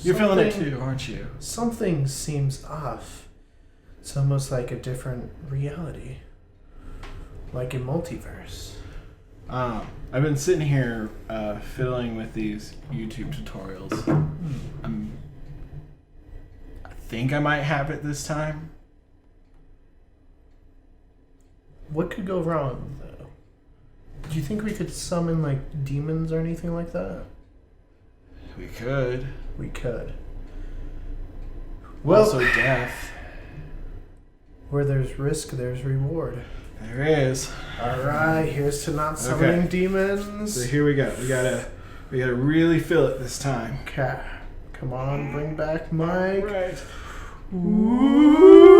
You're feeling it too, aren't you? Something seems off. It's almost like a different reality. Like a multiverse. I've been sitting here fiddling with these YouTube tutorials. I think I might have it this time. What could go wrong, though? Do you think we could summon, like, demons or anything like that? We could. We could. Well, also death. Where there's risk, there's reward. There is. Alright, here's to not summoning demons. So here we go. We gotta really feel it this time. Okay. Come on, bring back Mike. Right. Ooh.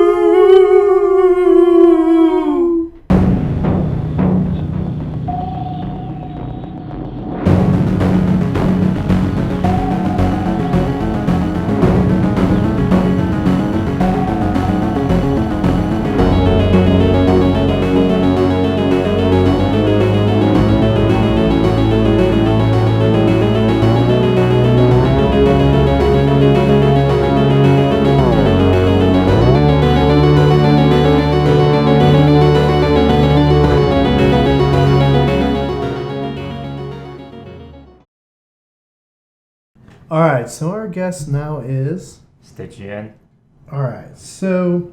Alright, so our guest now is... Yuen. Alright, so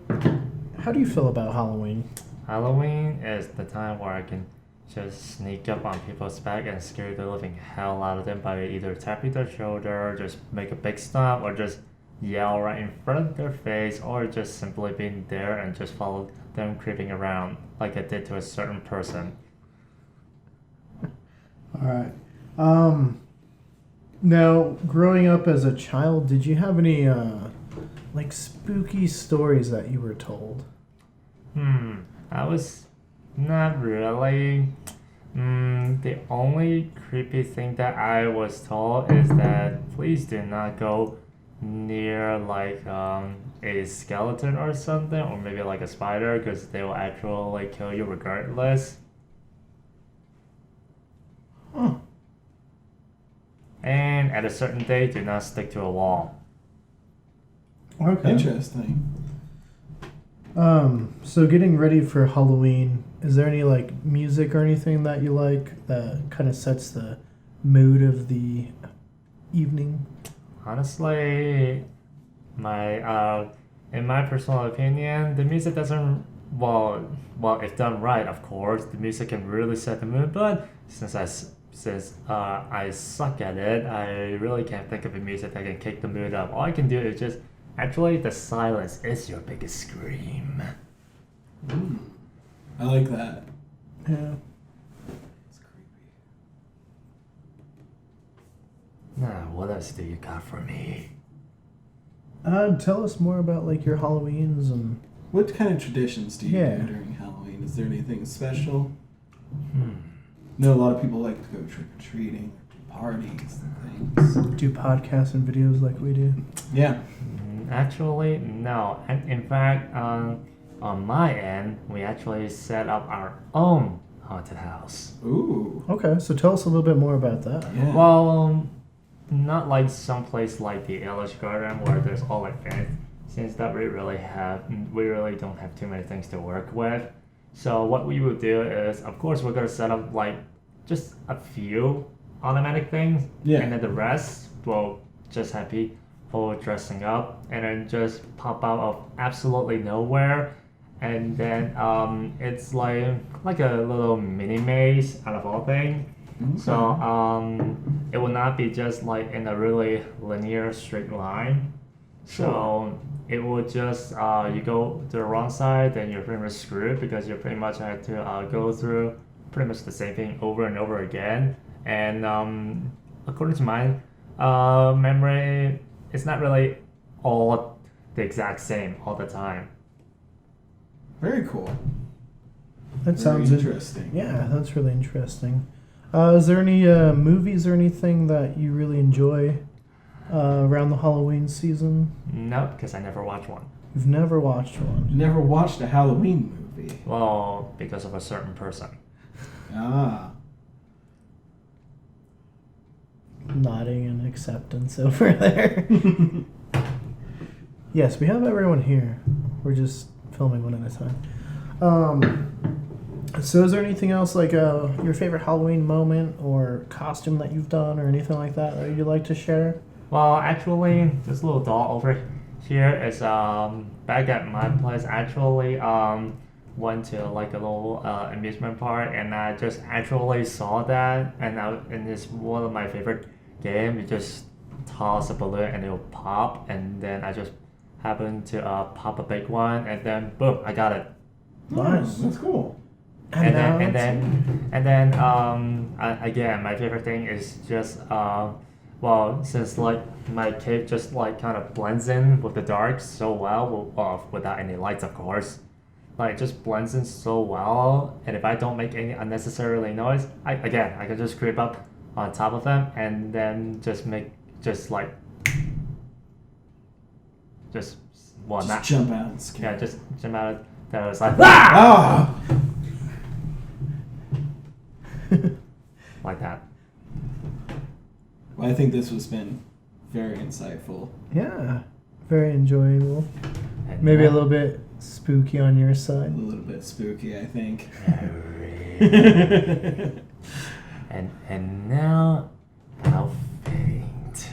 how do you feel about Halloween? Halloween is the time where I can just sneak up on people's back and scare the living hell out of them by either tapping their shoulder, just make a big stomp, or just yell right in front of their face, or just simply being there and just follow them creeping around like I did to a certain person. Alright. Now, growing up as a child, did you have any, like, spooky stories that you were told? I was not really. The only creepy thing that I was told is that please do not go near, like, a skeleton or something, or maybe like a spider, because they will actually kill you regardless. Huh. And at a certain day, do not stick to a wall. Okay. Interesting. So getting ready for Halloween, is there any, like, music or anything that you like that kind of sets the mood of the evening? Honestly, in my personal opinion, the music doesn't, well, if done right, of course, the music can really set the mood, but since I suck at it, I really can't think of a music that can kick the mood up. All I can do is just, actually, the silence is your biggest scream. I like that. Yeah. It's creepy. Now, what else do you got for me? Tell us more about, like, your Halloweens and... What kind of traditions do you do during Halloween? Is there anything special? I know a lot of people like to go trick-or-treating, do parties and things. do podcasts and videos like we do. Yeah. Actually, no. And in fact, on my end, we actually set up our own haunted house. Ooh. Okay, so tell us a little bit more about that. Yeah. Well, not like someplace like the Elish Garden where there's all like fans, since that we really don't have too many things to work with. So what we will do is, of course, we're gonna set up like just a few automatic things, and then the rest will just have people dressing up and then just pop out of absolutely nowhere, and then it's like a little mini maze out of all things. Okay. So it will not be just like in a really linear straight line. So it will just you go to the wrong side, then you're pretty much screwed because you pretty much have to go through pretty much the same thing over and over again. And according to my memory, it's not really all the exact same all the time. Very cool. That sounds interesting. Yeah, that's really interesting. Is there any movies or anything that you really enjoy around the Halloween season? No, because I never watched one. You've never watched one? Never watched a Halloween movie. Well, because of a certain person. Ah. nodding in acceptance over there. Yes, we have everyone here. We're just filming one at a time. So is there anything else like your favorite Halloween moment or costume that you've done or anything like that you'd like to share? Well, actually, this little doll over here is back at my place. Actually, went to like a little amusement park, and I just actually saw that, and it's one of my favorite games. You just toss a balloon and it'll pop, and then I just happened to pop a big one, and then boom, I got it. Nice. That's cool. And then again, my favorite thing is just well, since like my cape just like kind of blends in with the dark so well, without any lights, of course. Like, it just blends in so well, and if I don't make any unnecessarily noise, I can just creep up on top of them and then just jump out and scare. Yeah, just jump out. That was like Ah! like that. Well, I think this has been very insightful. Yeah, very enjoyable. And Maybe a now- little bit spooky on your A side. little bit spooky, I think. and now I'll faint.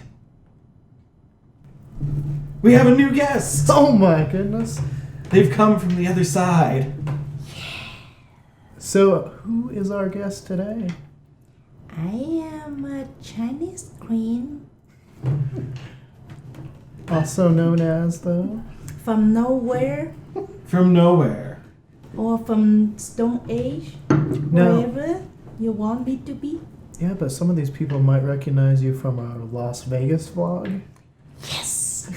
We have a new guest! Oh my goodness. They've come from the other side. So, who is our guest today? I am a Chinese queen Also known as, though? from nowhere From nowhere. or from Stone Age, No. wherever you want me to be. Yeah, but some of these people might recognize you from our Las Vegas vlog. Yes!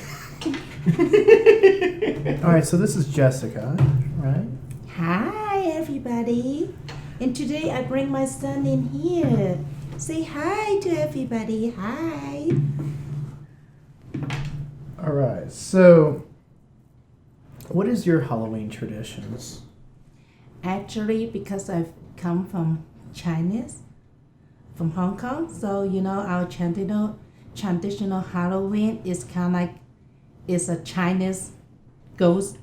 Alright, so this is Jessica, right? Hi, everybody. And today I bring my son in here. Say hi to everybody. Hi. Alright, so what is your Halloween traditions? Actually, because I've come from Chinese, from Hong Kong, so you know our traditional Halloween is kind of like it's a Chinese ghost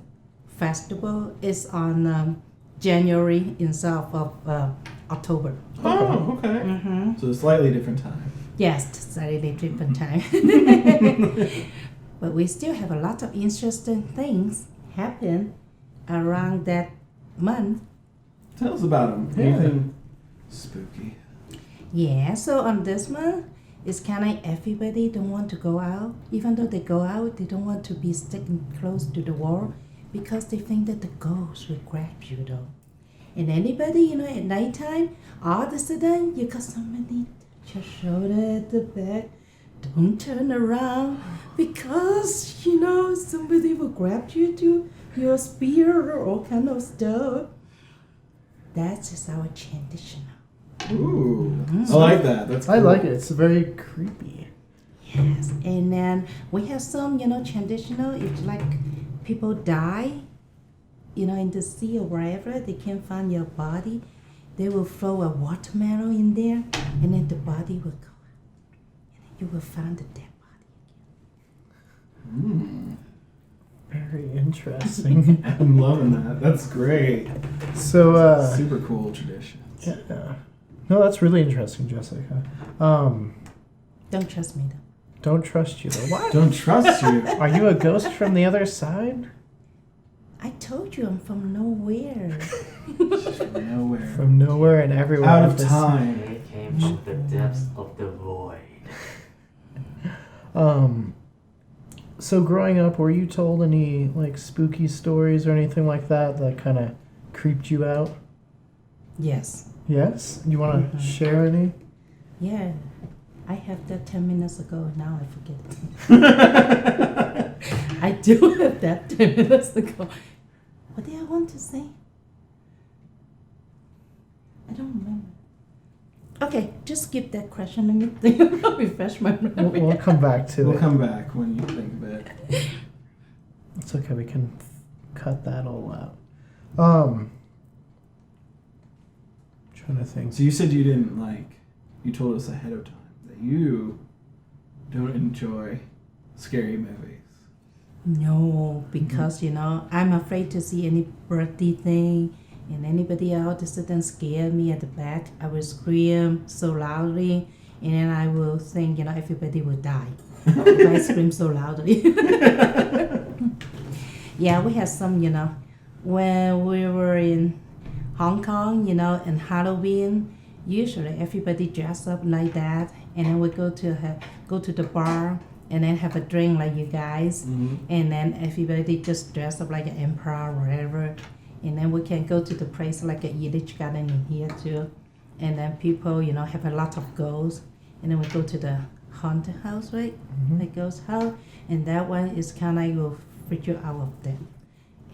festival. It's on January instead of October. Oh, okay. Mm-hmm. So a slightly different time. Yes, slightly different time. But we still have a lot of interesting things happen around that month. Tell us about them. Yeah. Anything spooky? Yeah, so on this month, it's kind of like everybody don't want to go out. Even though they go out, they don't want to be sticking close to the wall because they think that the ghost will grab you though. And anybody, you know, at nighttime, all of a sudden, you got somebody touch your shoulder at the back. Don't turn around because, you know, somebody will grab you to your spear or all kind of stuff. That's just our tradition. Ooh. I like that. That's I cool. like it. It's very creepy. Yes, and then we have some, you know, traditional. If like people die, you know, in the sea or wherever, they can't find your body, they will throw a watermelon in there, and then the body will go, and then you will find the dead body. Mm. Very interesting. I'm loving that. That's great. So, Super cool tradition. yeah. No, that's really interesting, Jessica. Don't trust me though. Don't trust you though. What? Don't trust you. Are you a ghost from the other side? I told you I'm from nowhere. From nowhere. From nowhere and everywhere. Out at of this- time. It came from the depths of the void. So growing up, were you told any like spooky stories or anything like that that kind of creeped you out? Yes. Yes. You want to share any? Yeah. I have that 10 minutes ago. Now I forget it. I do have that 10 minutes ago. What did I want to say? I don't remember. Okay, just skip that question. Let me think. Refresh my memory. We'll come back to We'll it. come back when you think of it. It's okay. We can cut that all out. Trying to think. So you said you didn't you told us ahead of time that you don't enjoy scary movies? No, because I'm afraid to see any birthday thing and anybody else to sit and scare me at the back. I will scream so loudly and then I will think, everybody will die if I scream so loudly. Yeah, we had some, when we were in Hong Kong, in Halloween, usually everybody dress up like that and then we go to the bar and then have a drink like you guys, and then everybody just dress up like an emperor or whatever, and then we can go to the place like a Yiddish garden in here too, and then people have a lot of ghosts, and then we go to the haunted house, right? The ghost house, and that one is kind of will freak you out of them.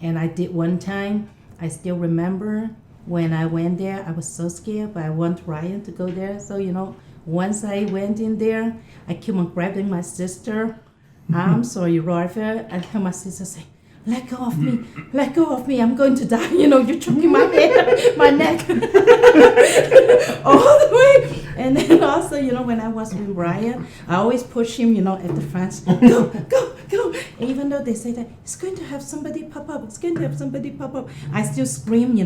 And I did one time. I still remember when I went there. I was so scared, but I want Ryan to go there. So once I went in there, I keep on grabbing my sister. I'm sorry, Roger. I heard my sister say, "Let go of me, let go of me. I'm going to die. You're choking my head, my neck, all the way." And then also, when I was with Brian, I always push him, at the front. Go, go, go. Even though they say that it's going to have somebody pop up, it's going to have somebody pop up, I still scream,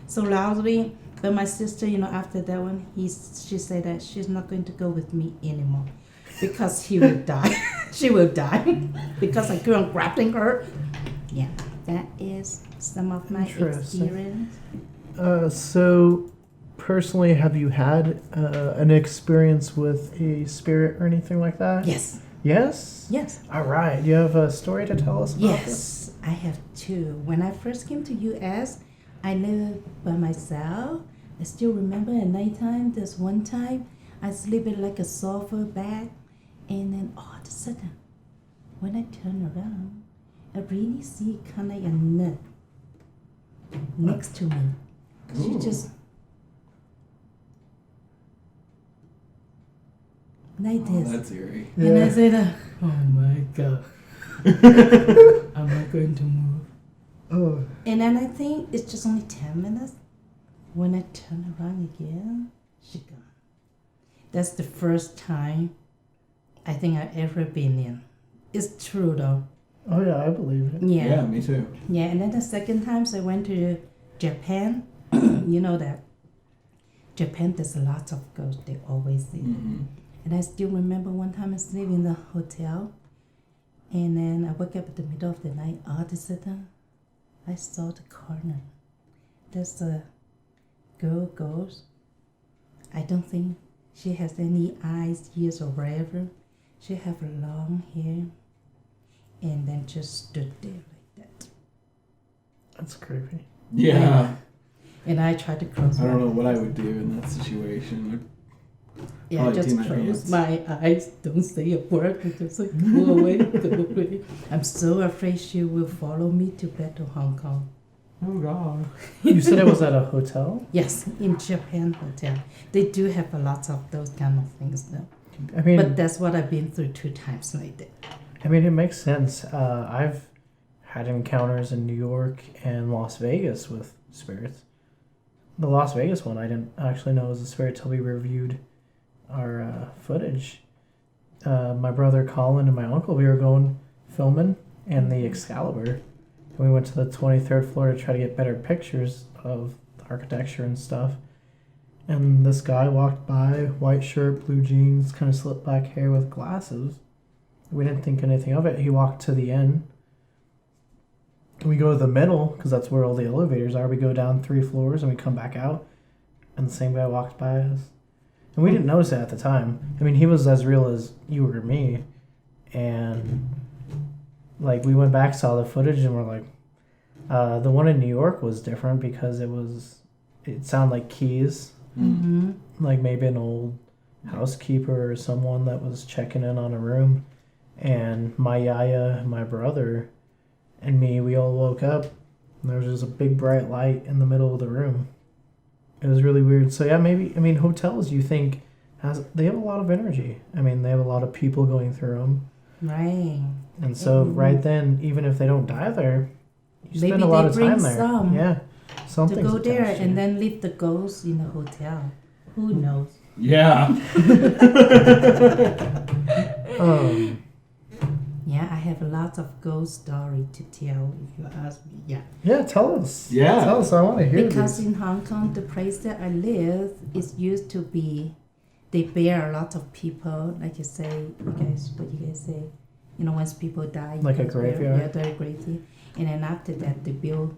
so loudly. But my sister, after that one, she said that she's not going to go with me anymore because he will die. She will die because I keep on grabbing her. Yeah, that is some of my experience. So, personally, have you had an experience with a spirit or anything like that? Yes. Yes? Yes. All right. You have a story to tell us about this? Yes, I have two. When I first came to U.S., I lived by myself. I still remember at nighttime, there's one time I sleep in like a sofa bed, and then all of a sudden, when I turn around, I really see kind of a nun next to me. She Ooh. just like Oh, this. that's eerie. And I said, "Oh my God, I'm not going to move." Oh. And then I think it's just only 10 minutes. When I turn around again, she gone. That's the first time I think I've ever been in. It's true though. Oh, yeah, I believe it. Yeah, me too. Yeah, and then the second time I went to Japan. You know that Japan, there's a lot of ghosts. They always see. And I still remember one time I sleep in the hotel, and then I woke up in the middle of the night. All of a sudden, I saw the corner. There's a girl ghost. I don't think she has any eyes, ears, or whatever. She have long hair, and then just stood there like that. That's creepy. Yeah. And I tried to close I my don't know eyes. what I would do in that situation. Yeah, Probably just tee my close pants. my eyes. Don't say a word. I just like, go away, go away. I'm so afraid she will follow me to back to Hong Kong. Oh God. You said it was at a hotel? Yes, in Japan hotel. They do have a lot of those kind of things though. I mean, But that's what I've been through 2 times like that. I mean, it makes sense. I've had encounters in New York and Las Vegas with spirits. The Las Vegas one, I didn't actually know was a spirit till we reviewed our footage. My brother Colin and my uncle, we were going filming in the Excalibur. And we went to the 23rd floor to try to get better pictures of the architecture and stuff. And this guy walked by, white shirt, blue jeans, kind of slick back hair with glasses. We didn't think anything of it. He walked to the end. We go to the middle, because that's where all the elevators are. We go down 3 floors and we come back out. And the same guy walked by us. And we didn't notice it at the time. I mean, he was as real as you or me. And, like, we went back, saw the footage, and we're like, the one in New York was different because it sounded like keys. Mm-hmm. Like maybe an old housekeeper or someone that was checking in on a room. And my yaya, my brother, and me, we all woke up, and there was just a big bright light in the middle of the room. It was really weird. So yeah, maybe, I mean, hotels, you think, they have a lot of energy. I mean, they have a lot of people going through them. Right. And so right then, even if they don't die there, you spend a lot of time there. Some Yeah. to Something's go there attached to and you. then leave the ghost in the hotel. Who knows? Yeah. Um, Yeah, I have lots of ghost story to tell if you ask me. Yeah. yeah, tell us. Yeah. Tell us. I want to hear Because this. in Hong Kong, the place that I live is used to be, they bear a lot of people, like you say, what you guys say, once people die. Like a it's very- graveyard? Yeah, they're graveyard. And then after that, they build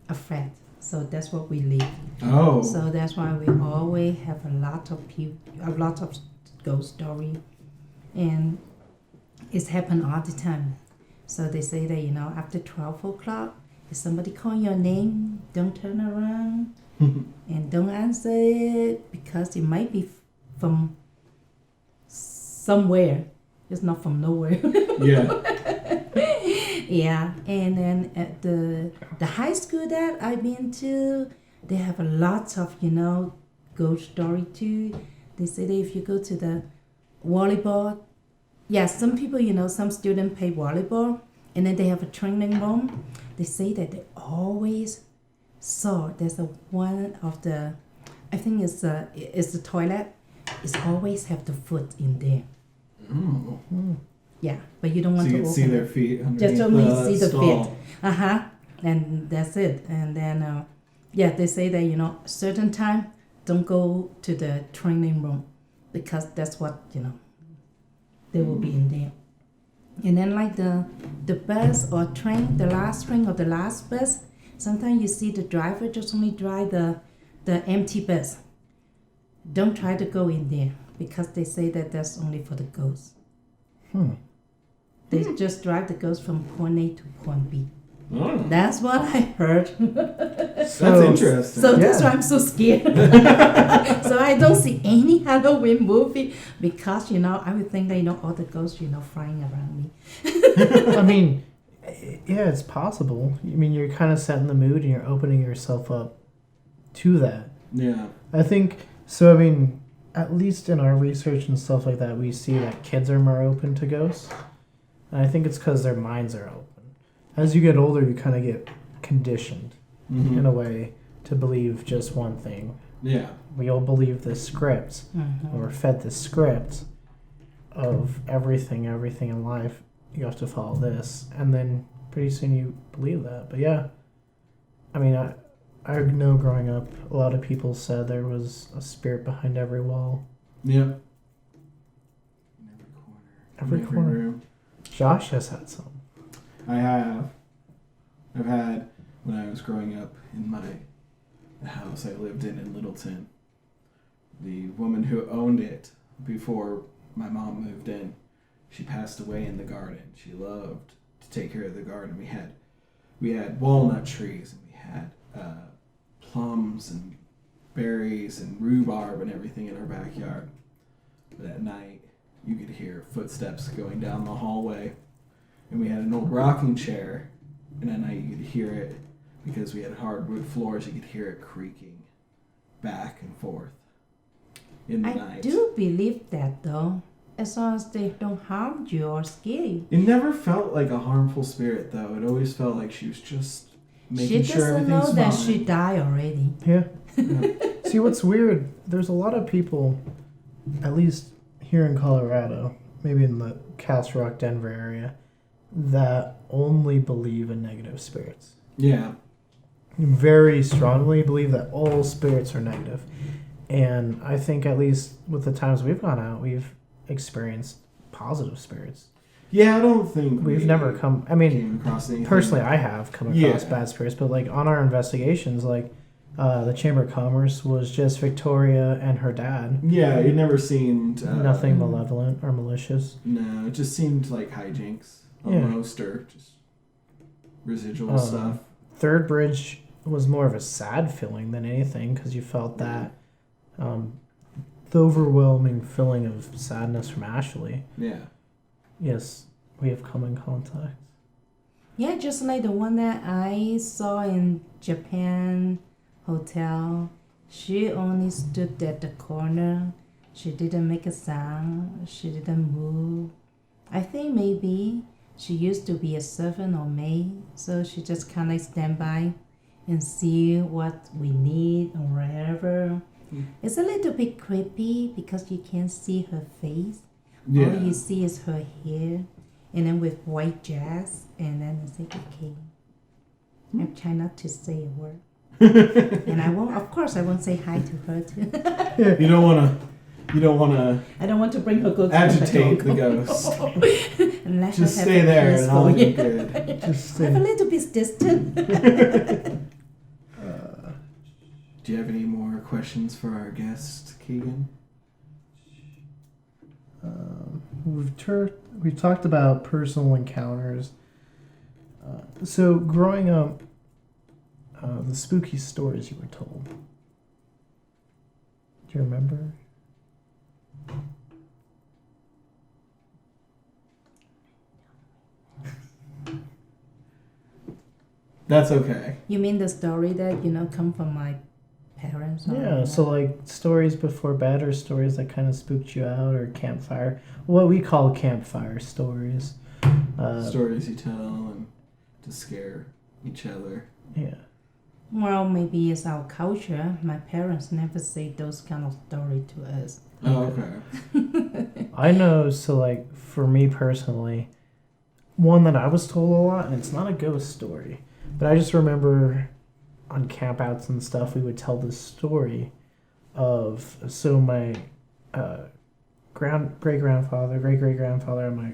a flat. So that's what we live. Oh. So that's why we always have a lot of ghost story. And it's happened all the time. So they say that, after 12 o'clock, if somebody call your name, don't turn around and don't answer it because it might be from somewhere. It's not from nowhere. Yeah. Yeah. And then at the high school that I've been to, they have a lot of, ghost story too. They say that if you go to the volleyball, yeah, some people, some students play volleyball, and then they have a training room. They say that they always saw there's one of the, I think it's the toilet. It's always have the foot in there. Oh. Yeah, but you don't So want you to can open see it. their feet underneath Just only the see the stall. feet. And that's it. And then, they say that, certain time, don't go to the training room because that's what, they will be in there. And then like the bus or train, the last train or the last bus, sometimes you see the driver just only drive the empty bus. Don't try to go in there because they say that that's only for the ghosts. They just drive the ghost from point A to point B. Oh. That's what I heard. That's interesting. So that's Yeah. why I'm so scared. So I don't see any Halloween movie because, I would think that, all the ghosts, flying around me. I mean, yeah, it's possible. I mean, you're kind of setting the mood and you're opening yourself up to that. Yeah. I think so. I mean, at least in our research and stuff like that, we see that kids are more open to ghosts. And I think it's because their minds are open. As you get older, you kind of get conditioned Mm-hmm. in a way to believe just one thing. Yeah. We all believe this script, and we're fed this script of everything in life. You have to follow this, and then pretty soon you believe that. But yeah, I mean, I know growing up, a lot of people said there was a spirit behind every wall. Yeah. Every corner. room. Josh has had some. I have. I've had, when I was growing up in the house I lived in Littleton, the woman who owned it before my mom moved in, she passed away in the garden. She loved to take care of the garden. We had walnut trees, and we had plums and berries and rhubarb and everything in our backyard. But at night, you could hear footsteps going down the hallway. And we had an old rocking chair, and at night you could hear it, because we had hardwood floors, you could hear it creaking back and forth in the I night. do believe that though, as long as they don't harm you or scare you. It never felt like a harmful spirit, though. It always felt like she was just making She sure doesn't know everything's that fine. she died already. Yeah. Yeah. See, what's weird, there's a lot of people, at least here in Colorado, maybe in the Castle Rock, Denver area, that only believe in negative spirits. Yeah. Very strongly believe that all spirits are negative. And I think at least with the times we've gone out, we've experienced positive spirits. Yeah, I don't think We've never come, I mean, came across anything. personally I have come across Yeah. bad spirits, but like on our investigations, like the Chamber of Commerce was just Victoria and her dad. Yeah, it never seemed... Nothing malevolent or malicious. No, it just seemed like hijinks Yeah. almost, or just residual stuff. Third Bridge was more of a sad feeling than anything because you felt that the overwhelming feeling of sadness from Ashley. Yeah. Yes, we have come in contact. Yeah, just like the one that I saw in Japan hotel. She only stood at the corner. She didn't make a sound. She didn't move. I think maybe she used to be a servant or maid, so she just kind of stand by and see what we need or whatever. It's a little bit creepy because you can't see her face, Yeah. All you see is her hair, and then with white dress, and then I say, okay. I'm trying not to say a word. And I won't, of course, I won't say hi to her too. You don't want to I don't want to bring her good agitate the ghost. Unless Just I stay have there and all peaceful- be good. Just Have a say, little bit distant. Do you have any more questions for our guest, Keegan? we've talked about personal encounters. So growing up, the spooky stories you were told. Do you remember? That's okay. You mean the story that, come from my parents? Or Yeah, so like stories before bed or stories that kind of spooked you out or campfire. What we call campfire stories. Stories you tell and to scare each other. Yeah. Well, maybe it's our culture. My parents never say those kind of story to us. Oh, okay. I know, so like for me personally, one that I was told a lot, and it's not a ghost story, but I just remember on campouts and stuff, we would tell this story of, so my great-grandfather on my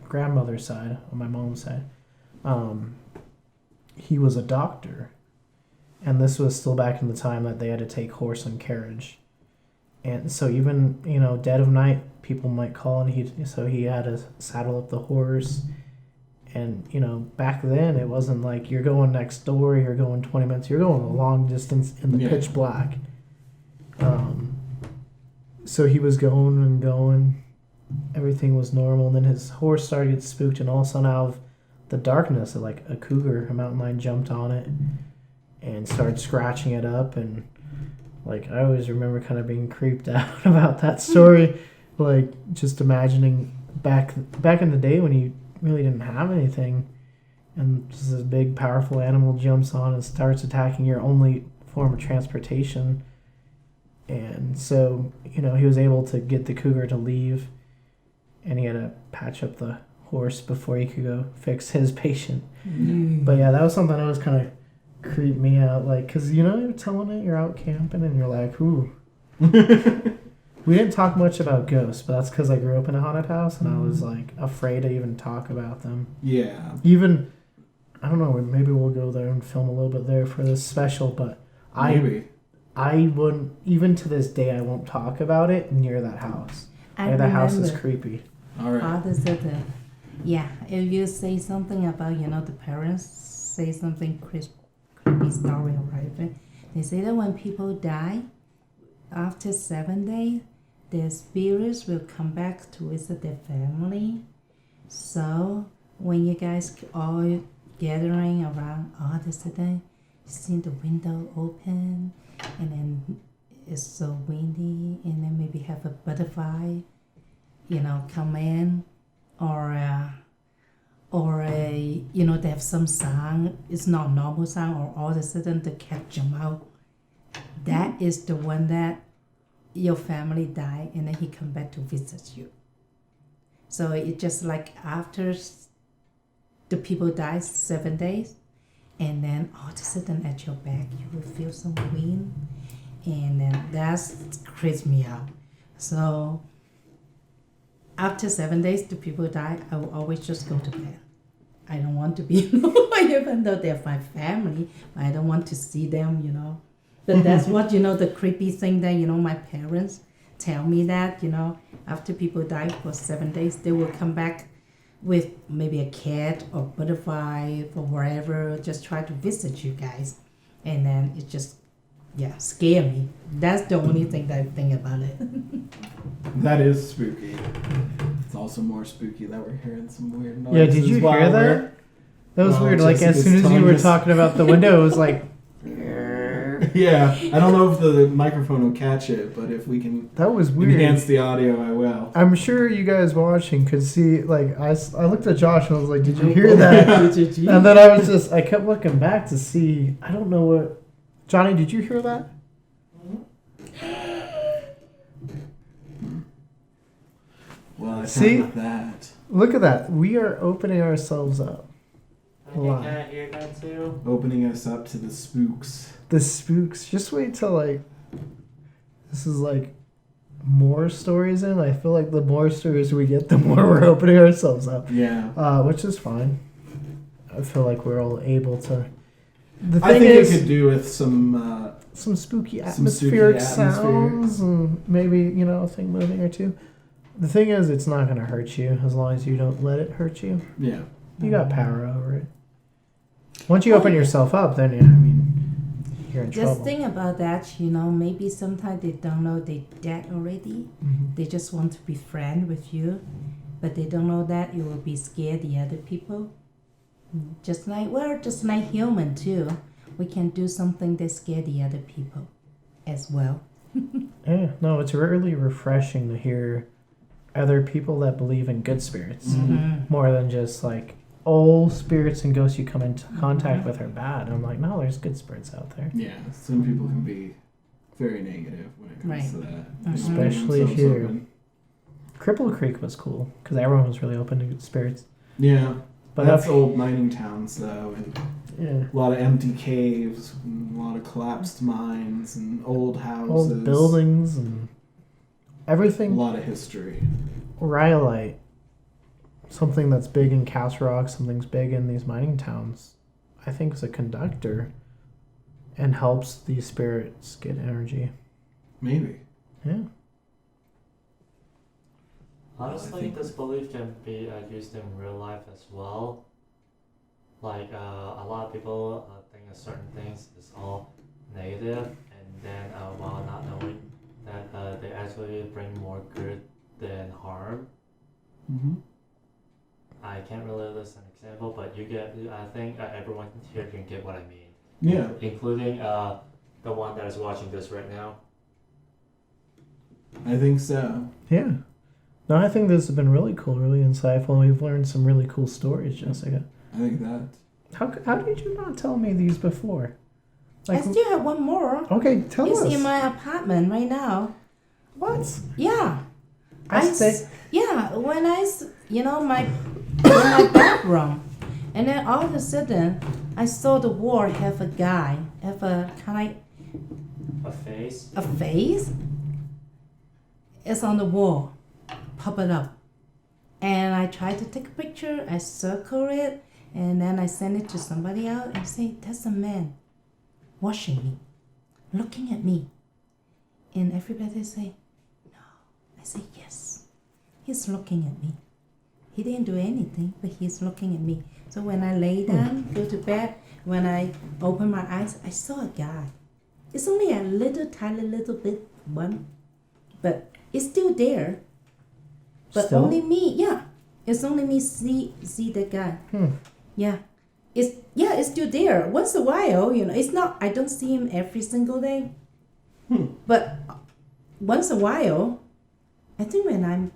grandmother's side, on my mom's side, he was a doctor. And this was still back in the time that they had to take horse and carriage. And so even, dead of night, people might call, and he had to saddle up the horse. And, back then it wasn't like you're going next door, you're going 20 minutes, you're going a long distance in the pitch black. So he was going and going, everything was normal, and then his horse started to get spooked, and all of a sudden out of the darkness, like a cougar, a mountain lion jumped on it and started scratching it up. And like I always remember kind of being creeped out about that story, like just imagining back in the day when you really didn't have anything, and just this big powerful animal jumps on and starts attacking your only form of transportation. And so he was able to get the cougar to leave, and he had to patch up the horse before he could go fix his patient. But yeah, that was something that was kind of creeped me out, like, because you're telling it, you're out camping and you're like, ooh. We didn't talk much about ghosts, but that's because I grew up in a haunted house and I was like afraid to even talk about them. Yeah. Even, I don't know, maybe we'll go there and film a little bit there for this special, but Maybe. I wouldn't, even to this day, I won't talk about it near that house. The house is creepy. All right. If you say something about, the parents say something creepy story, right? They say that when people die, after 7 days, their spirits will come back to visit their family. So when you guys all gathering around, all of a sudden, you see the window open, and then it's so windy, and then maybe have a butterfly, come in, or they have some sound. It's not normal sound, or all of a sudden the cat jump out. That is the one that your family died, and then he come back to visit you. So it just like after the people die 7 days, and then all of a sudden at your back you will feel some wind, and then that creeps me out. So after 7 days the people die, I will always just go to bed. I don't want to be alone, even though they're my family. I don't want to see them, But that's what, the creepy thing that, my parents tell me that, after people die for 7 days, they will come back with maybe a cat or butterfly or wherever, just try to visit you guys. And then it just, scare me. That's the only thing that I think about it. That is spooky. It's also more spooky that we're hearing some weird noises. Yeah, did you hear that? That was weird. Like, as soon as you were talking about the window, it was like... Yeah, I don't know if the microphone will catch it, but if we can that was weird. enhance the audio, I will. I'm sure you guys watching could see, like, I looked at Josh and I was like, did you hear that? And then I kept looking back to see, I don't know what... Johnny, did you hear that? Well, I See? found that. Look at that. We are opening ourselves up. Okay, can I hear that too? Opening us up to the spooks. The spooks. Just wait till this is more stories in. I feel like the more stories we get, the more we're opening ourselves up. Yeah. Which is fine. I feel like we're all able to. The I thing think is, it could do with some spooky some spooky atmospheric atmosphere. sounds and maybe a thing moving or two. The thing is, it's not going to hurt you as long as you don't let it hurt you. Yeah. You got power over it. Once you open yourself up, then you're in trouble. Just think about that, maybe sometimes they don't know they're dead already. Mhm. They just want to be friends with you, but they don't know that you will be scared the other people. Just like human too. We can do something that scare the other people as well. Yeah, no, it's really refreshing to hear other people that believe in good spirits Mm-hmm. more than just old spirits and ghosts you come into contact with are bad. I'm like, no, there's good spirits out there. Yeah. Some people can be very negative when it comes Right. to that. Mhm. Especially Themselves here. open. Cripple Creek was cool because everyone was really open to good spirits. Yeah. But That's up, old mining towns, though, and yeah, a lot of empty caves, and a lot of collapsed mines, and old houses. old buildings and A everything. lot of history. Rhyolite, something that's big in Castle Rock, something's big in these mining towns, I think is a conductor and helps these spirits get energy. Maybe. Yeah. Honestly, think- this belief can be used in real life as well. Like a lot of people think of certain things is all negative, and then while not knowing that they actually bring more good than harm. Mm-hmm. I can't really list an example, but you get. I think everyone here can get what I mean, Yeah. including the one that is watching this right now. I think so. Yeah. No, I think this has been really cool, really insightful, and we've learned some really cool stories, Jessica. I think that. How did you not tell me these before? I still have one more. Okay, tell It's us. in my apartment right now. What? Yeah. Yeah. When my in my bathroom, and then all of a sudden, I saw the wall have a guy, have a kind A face. of a face. It's on the wall, pop it up, and I tried to take a picture. I circle it, and then I send it to somebody else and say, "That's a man, watching me, looking at me," and everybody say, "No." I say, "Yes, he's looking at me. He didn't do anything, but he's looking at me." So when I lay down, go to bed, when I open my eyes, I saw a guy. It's only a tiny little bit one, but it's still there. But Still? only me, yeah. It's only me see the guy. Hmm. Yeah. It's still there. Once a while, it's not, I don't see him every single day. But once a while, I think when I'm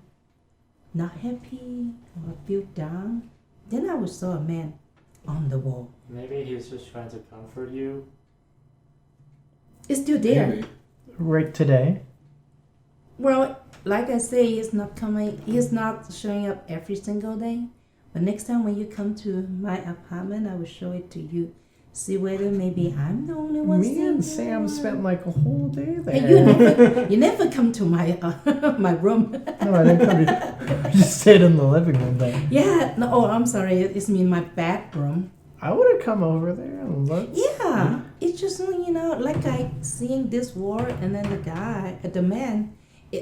not happy or feel down, then I will saw a man on the wall. Maybe he's just trying to comfort you. It's still there. Maybe. Right today? Well, like I say, he's not showing up every single day. But next time when you come to my apartment, I will show it to you. See whether maybe I'm the only one Me seeing and it. Sam spent a whole day there. Hey, you never come to my my room. No, I didn't come to. Just stayed in the living room there. Yeah, no, oh, I'm sorry. It's me in my bedroom. I would have come over there and looked. Yeah, it's just like I seeing this wall and then the guy, the man.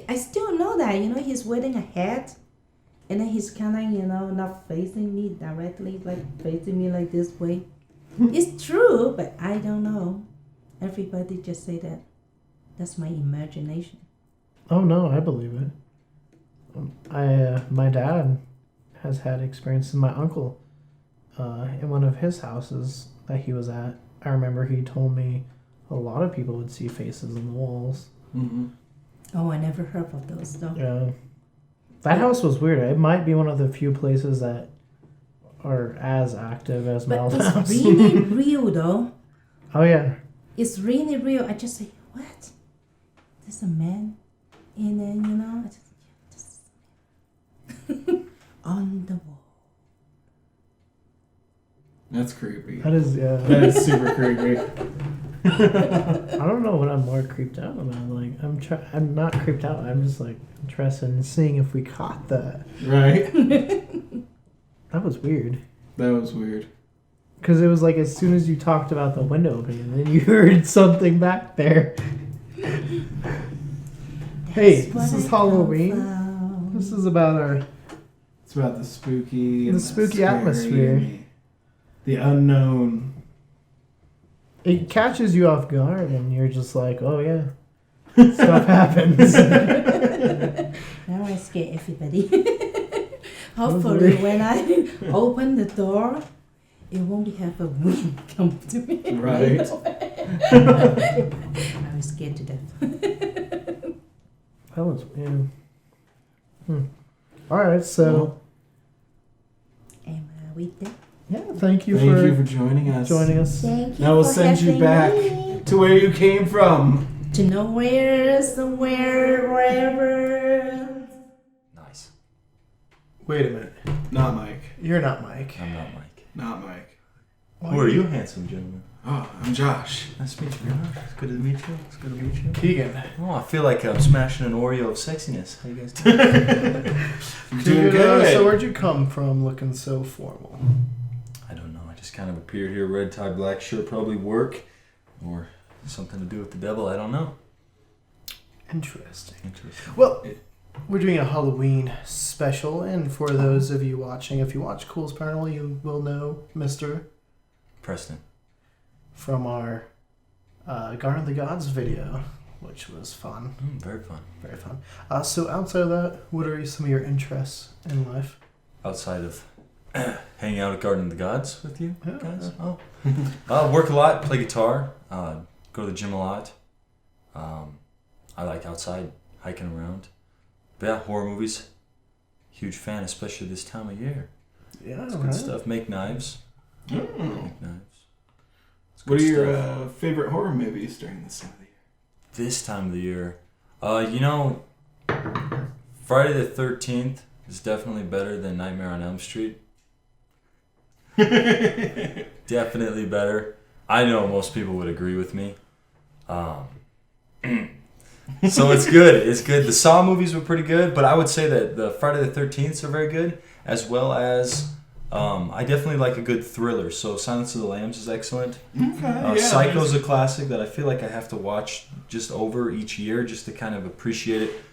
I still know that he's wearing a hat, and then he's kind of not facing me directly, like facing me like this way. It's true, but I don't know. Everybody just say that. That's my imagination. Oh no, I believe it. My dad has had experiences. My uncle, in one of his houses that he was at, I remember he told me a lot of people would see faces on the walls. Mm-hmm. Oh, I never heard of those though. Yeah, that house was weird. It might be one of the few places that are as active as But Mel's it's house. really real though. Oh yeah. It's really real. I just say, what? There's a man, and then I just on the wall. That's creepy. That is, yeah. That is super creepy. I don't know what I'm more creeped out about. Like, I'm not creeped out. I'm just like interested in seeing if we caught that. Right? That was weird. That was weird. Because it was like as soon as you talked about the window opening, then you heard something back there. Hey, That's this what is I Halloween. found. This is about our It's about the spooky and The spooky scary atmosphere. and the unknown. It catches you off guard, and you're just like, oh yeah, stuff happens. Now I scare everybody. Hopefully, when I open the door, it won't have a wind come to me. Right. I'm scared to death. That was weird. All right, so Am I with them? yeah, thank you Thank for you for joining us. joining us. Thank you Now we'll for send you having back me. to where you came from. To nowhere, somewhere, wherever. Nice. Wait a minute, Not Mike. you're not Mike. I'm not Mike. Not Mike. Who are you, handsome gentlemen? Oh, I'm Josh. Nice to meet you. It's good to meet you. It's good to meet you. Keegan. Oh, I feel like I'm smashing an Oreo of sexiness. How you guys doing? You're doing good. So where'd you come from looking so formal? I don't know. I just kind of appeared here, red tie, black shirt, probably work or something to do with the devil. I don't know. Interesting. Interesting. Well, we're doing a Halloween special, and for those of you watching, if you watch Culz Paranormal, you will know Mr. Preston. from our Garden of the Gods video, which was fun. Very fun. Very fun. So outside of that, what are some of your interests in life? Outside of hanging out at Garden of the Gods with you Yeah. guys. Oh. Work a lot, play guitar, go to the gym a lot. I like outside hiking around. But yeah, horror movies. Huge fan, especially this time of year. Yeah, It's right. good stuff. Make knives. Mm. Make knives. It's What good are your stuff. favorite horror movies during this time of the year? This time of the year? Friday the 13th is definitely better than Nightmare on Elm Street. Definitely better. I know most people would agree with me. So it's good. It's good. The Saw movies were pretty good, but I would say that the Friday the 13th are very good, as well as I definitely like a good thriller. So Silence of the Lambs is excellent. Okay. Psycho's a classic that I feel like I have to watch just over each year just to kind of appreciate it.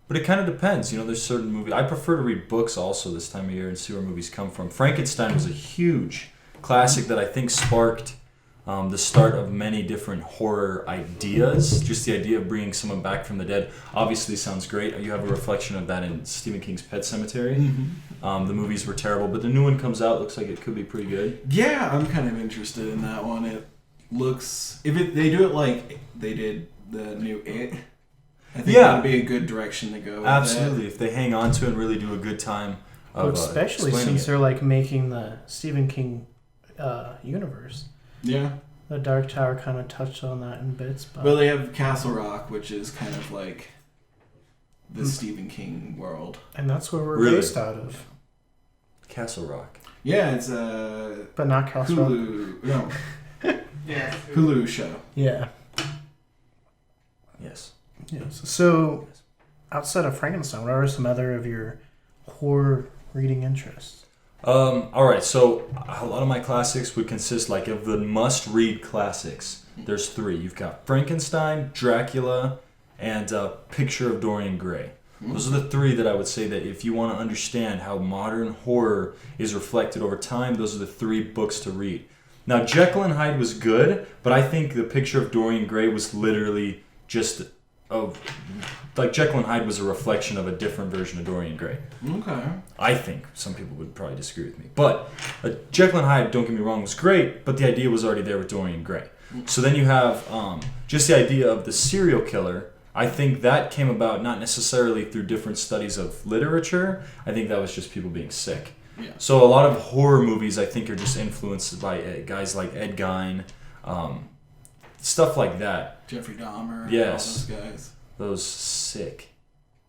But it kind of depends. There's certain movies. I prefer to read books also this time of year and see where movies come from. Frankenstein was a huge classic that I think sparked the start of many different horror ideas. Just the idea of bringing someone back from the dead obviously sounds great. You have a reflection of that in Stephen King's Pet Sematary. Mm-hmm. The movies were terrible, but the new one comes out. Looks like it could be pretty good. Yeah, I'm kind of interested in that one. It looks they do it like they did the new It. I think that would be a good direction to go. Absolutely, if they hang on to it and really do a good time. Of, especially explaining since it. they're like making the Stephen King universe. Yeah. The Dark Tower kind of touched on that in bits. But Well, they have Castle Rock, which is kind of like the Stephen King world. and that's where we're Really? based out of. Castle Rock. Yeah, it's But not Castle Rock. Hulu. No. Yeah. Hulu show. Yeah. Yes. Yes. So, outside of Frankenstein, what are some other of your horror reading interests? All right. So a lot of my classics would consist like of the must-read classics. There's three. You've got Frankenstein, Dracula, and Picture of Dorian Gray. Those are the three that I would say that if you want to understand how modern horror is reflected over time, those are the three books to read. Now, Jekyll and Hyde was good, but I think the Picture of Dorian Gray was literally just like Jekyll and Hyde was a reflection of a different version of Dorian Gray. Okay. I think some people would probably disagree with me, but Jekyll and Hyde, don't get me wrong, was great, but the idea was already there with Dorian Gray. So then you have just the idea of the serial killer. I think that came about not necessarily through different studies of literature. I think that was just people being sick. Yeah. So a lot of horror movies, I think, are just influenced by guys like Ed Gein, stuff like that. Jeffrey Dahmer. Yes. All those guys. Those sick,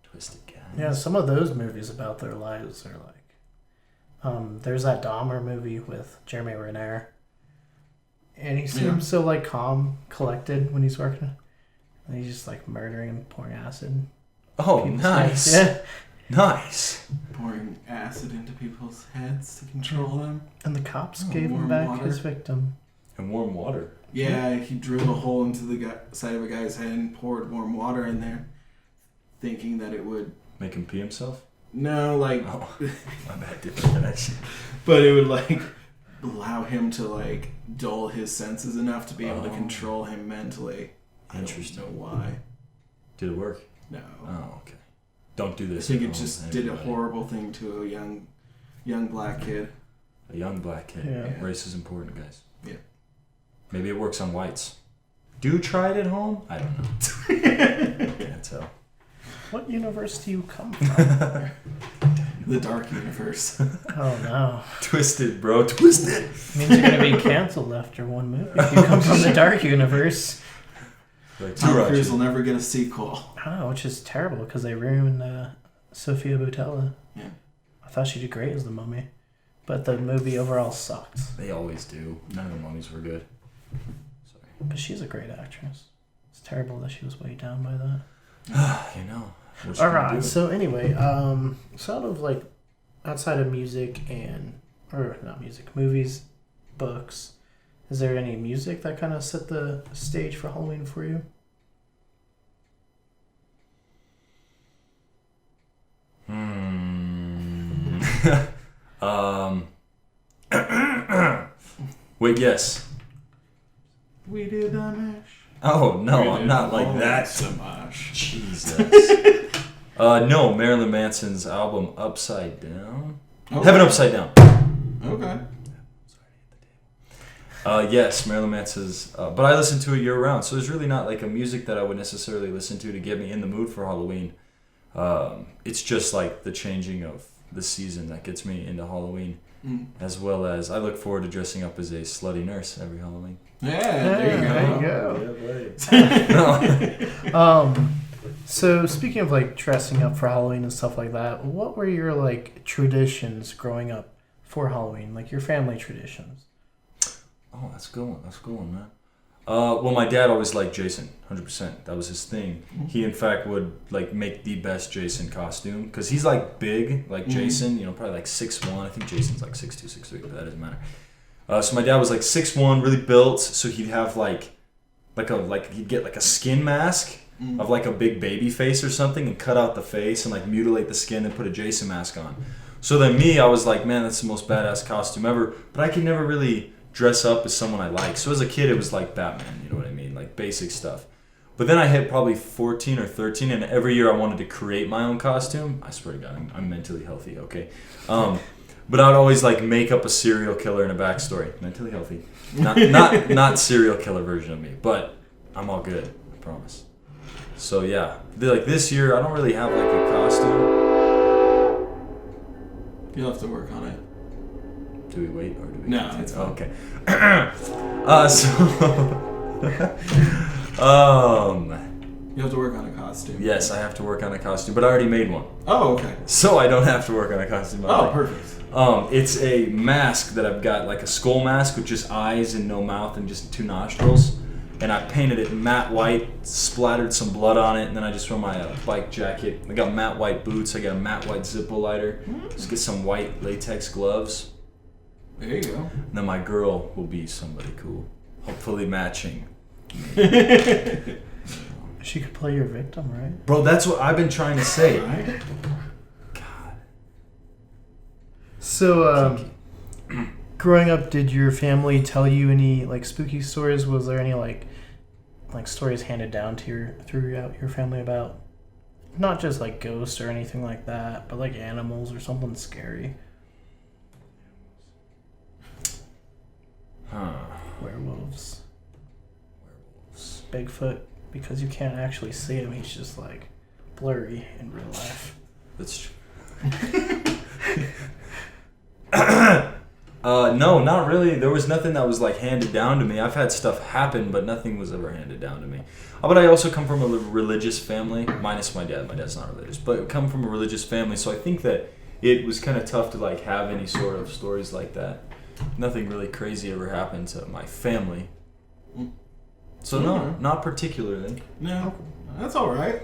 twisted guys. Yeah, some of those movies about their lives are like, there's that Dahmer movie with Jeremy Renner, and he seems so like calm, collected when he's working, and he's just like murdering and pouring acid. Oh, nice. Yeah, Nice. Pouring acid into people's heads to control them. and the cops gave him back his victim. And warm water. Yeah, he drilled a hole into the side of a guy's head and poured warm water in there, thinking that it would... Make him pee himself? No, like... Oh, my bad, different connection. But it would, like, allow him to, like, dull his senses enough to be able to control him mentally. Interesting. I don't know why. Did it work? No. Oh, okay. Don't do I this. think at it home, just did a everybody. horrible thing to a young black kid. A young black kid. Yeah. Race is important, guys. Yeah. Maybe it works on whites. Do try it at home? I don't know. Can't tell. What universe do you come from? The dark universe. Oh no. Twisted, bro. Twisted. Means you're gonna be canceled after one movie if you come from the dark universe. Like Tom Cruise will never get a sequel. Oh, which is terrible because they ruined Sophia Boutella. Yeah. I thought she did great as the mummy, but the movie overall sucked. They always do. None of the mummies were good. Sorry. But she's a great actress. It's terrible that she was weighed down by that. You know. All right. So anyway, sort of like outside of music or not music, movies, books. Is there any music that kind of set the stage for Halloween for you? Wait, yes. We did the mash. Oh, no, We I'm did not like all that. the mash. Jesus. No, Marilyn Manson's album Upside Down. Okay. Heaven Upside Down. Okay. Yes, Marilyn Manson's. But I listen to it year round, so there's really not like a music that I would necessarily listen to get me in the mood for Halloween. It's just like the changing of the season that gets me into Halloween, as well as I look forward to dressing up as a slutty nurse every Halloween. Yeah, there you go. So speaking of like dressing up for Halloween and stuff like that, what were your like traditions growing up for Halloween, like your family traditions? Oh, that's a good one. That's a good one, man. Well, my dad always liked Jason, 100%. That was his thing. He, in fact, would like make the best Jason costume because he's like big, like Jason. You know, probably like 6'1". I think Jason's like 6'2", 6'3", but that doesn't matter. So my dad was like 6'1", really built. So he'd have he'd get like a skin mask of like a big baby face or something and cut out the face and like mutilate the skin and put a Jason mask on. So then I was like, man, that's the most badass costume ever. But I could never really dress up as someone I like. So as a kid, it was like Batman, you know what I mean? Like basic stuff. But then I hit probably 14 or 13, and every year I wanted to create my own costume. I swear to God, I'm mentally healthy, okay? But I'd always like make up a serial killer and a backstory. Mentally healthy. Not serial killer version of me, but I'm all good, I promise. So yeah, like this year, I don't really have like a costume. You'll have to work on it. Do we wait or do we? No, it's fine. Okay. You have to work on a costume. Yes, I have to work on a costume, but I already made one. Oh, okay. So I don't have to work on a costume. Oh, perfect. It's a mask that I've got, like a skull mask with just eyes and no mouth and just 2 nostrils. And I painted it matte white, splattered some blood on it, and then I just wear my bike jacket. I got matte white boots. I got a matte white Zippo lighter. Just get some white latex gloves. There you go. And then my girl will be somebody cool. Hopefully matching. She could play your victim, right? Bro, that's what I've been trying to say. Right? God. So, growing up, did your family tell you any like spooky stories? Was there any like stories handed down to throughout your family about not just like ghosts or anything like that, but like animals or something scary? Werewolves. Bigfoot, because you can't actually see him. He's just like blurry in real life. That's true. No, not really. There was nothing that was like handed down to me. I've had stuff happen, but nothing was ever handed down to me. But I also come from a religious family, minus my dad. My dad's not religious, but I come from a religious family, so I think that it was kind of tough to like have any sort of stories like that. Nothing really crazy ever happened to my family. So no, not particularly. No, that's all right.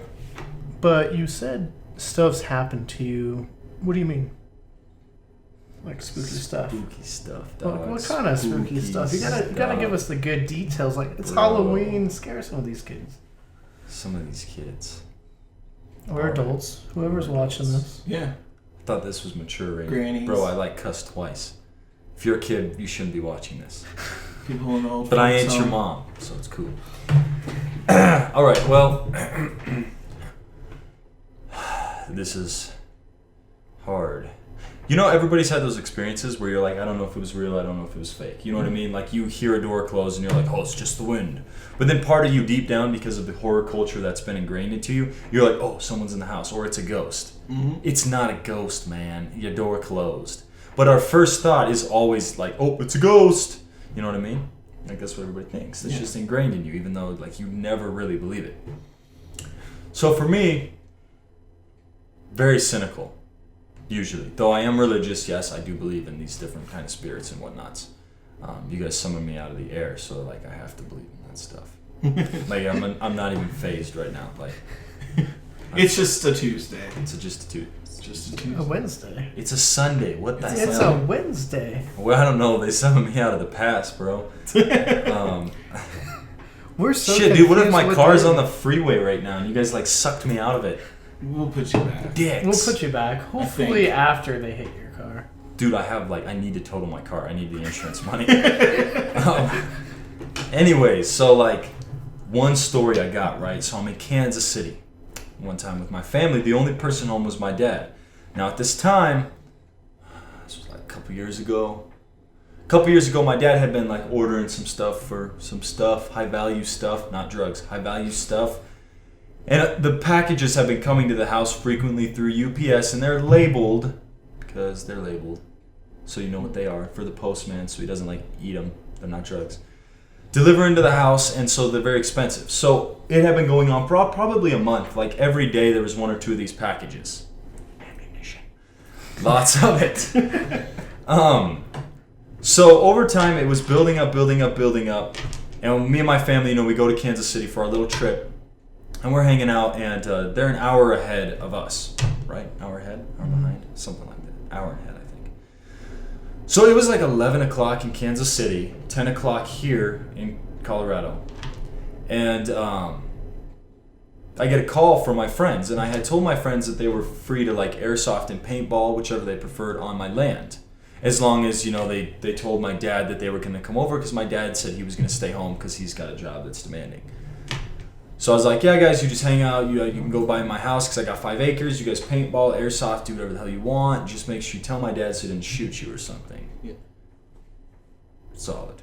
But you said stuff's happened to you. What do you mean? Like spooky stuff. Spooky stuff, dog. What kind of spooky stuff? You gotta give us the good details. Like it's Halloween. Scare some of these kids. Some of these kids. Or adults. Whoever's watching this. Yeah. I thought this was mature rated. Grannies. Bro, I like cuss twice. If you're a kid, you shouldn't be watching this. People in old. But I ain't your mom, so it's cool. All right, well, this is hard. You know, everybody's had those experiences where you're like, I don't know if it was real, I don't know if it was fake. You know what I mean? Like, you hear a door close and you're like, oh, it's just the wind. But then part of you deep down, because of the horror culture that's been ingrained into you, you're like, oh, someone's in the house, or it's a ghost. Mm-hmm. It's not a ghost, man. Your door closed. But our first thought is always like, oh, it's a ghost. You know what I mean? Like, that's what everybody thinks. It's just ingrained in you, even though, like, you never really believe it. So for me, very cynical. Usually. Though I am religious, yes, I do believe in these different kind of spirits and whatnots. You guys summon me out of the air, so like I have to believe in that stuff. Like I'm not even phased right now. Like it's just a Tuesday. It's just a Tuesday. It's just a Tuesday. A Wednesday. It's a Sunday. What the hell? It's a Wednesday. Well, I don't know. They summoned me out of the past, bro. We're so shit, dude. What if my confused with car's the- on the freeway right now and you guys like sucked me out of it? We'll put you back. Dicks. We'll put you back. Hopefully after they hit your car. Dude, I need to total my car. I need the insurance money. Anyways, so like, one story I got, right? So I'm in Kansas City one time with my family. The only person home was my dad. Now at this time, this was like a couple years ago, my dad had been like ordering some stuff, high value stuff, not drugs, high value stuff. And the packages have been coming to the house frequently through UPS, and they're labeled, because they're labeled, so you know what they are, for the postman, so he doesn't like eat them. They're not drugs. Deliver into the house, and so they're very expensive. So it had been going on for probably a month. Like every day there was one or two of these packages. Ammunition. Lots of it. So over time it was building up. And me and my family, we go to Kansas City for our little trip. And we're hanging out, and they're an hour ahead of us, right? Hour ahead? Hour behind? Something like that. Hour ahead, I think. So it was like 11 o'clock in Kansas City, 10 o'clock here in Colorado. And I get a call from my friends, and I had told my friends that they were free to like airsoft and paintball, whichever they preferred, on my land. As long as, they told my dad that they were going to come over, because my dad said he was going to stay home because he's got a job that's demanding. So I was like, yeah, guys, you just hang out. You can go by my house because I got 5 acres. You guys paintball, airsoft, do whatever the hell you want. Just make sure you tell my dad so he didn't shoot you or something. Yeah. Solid.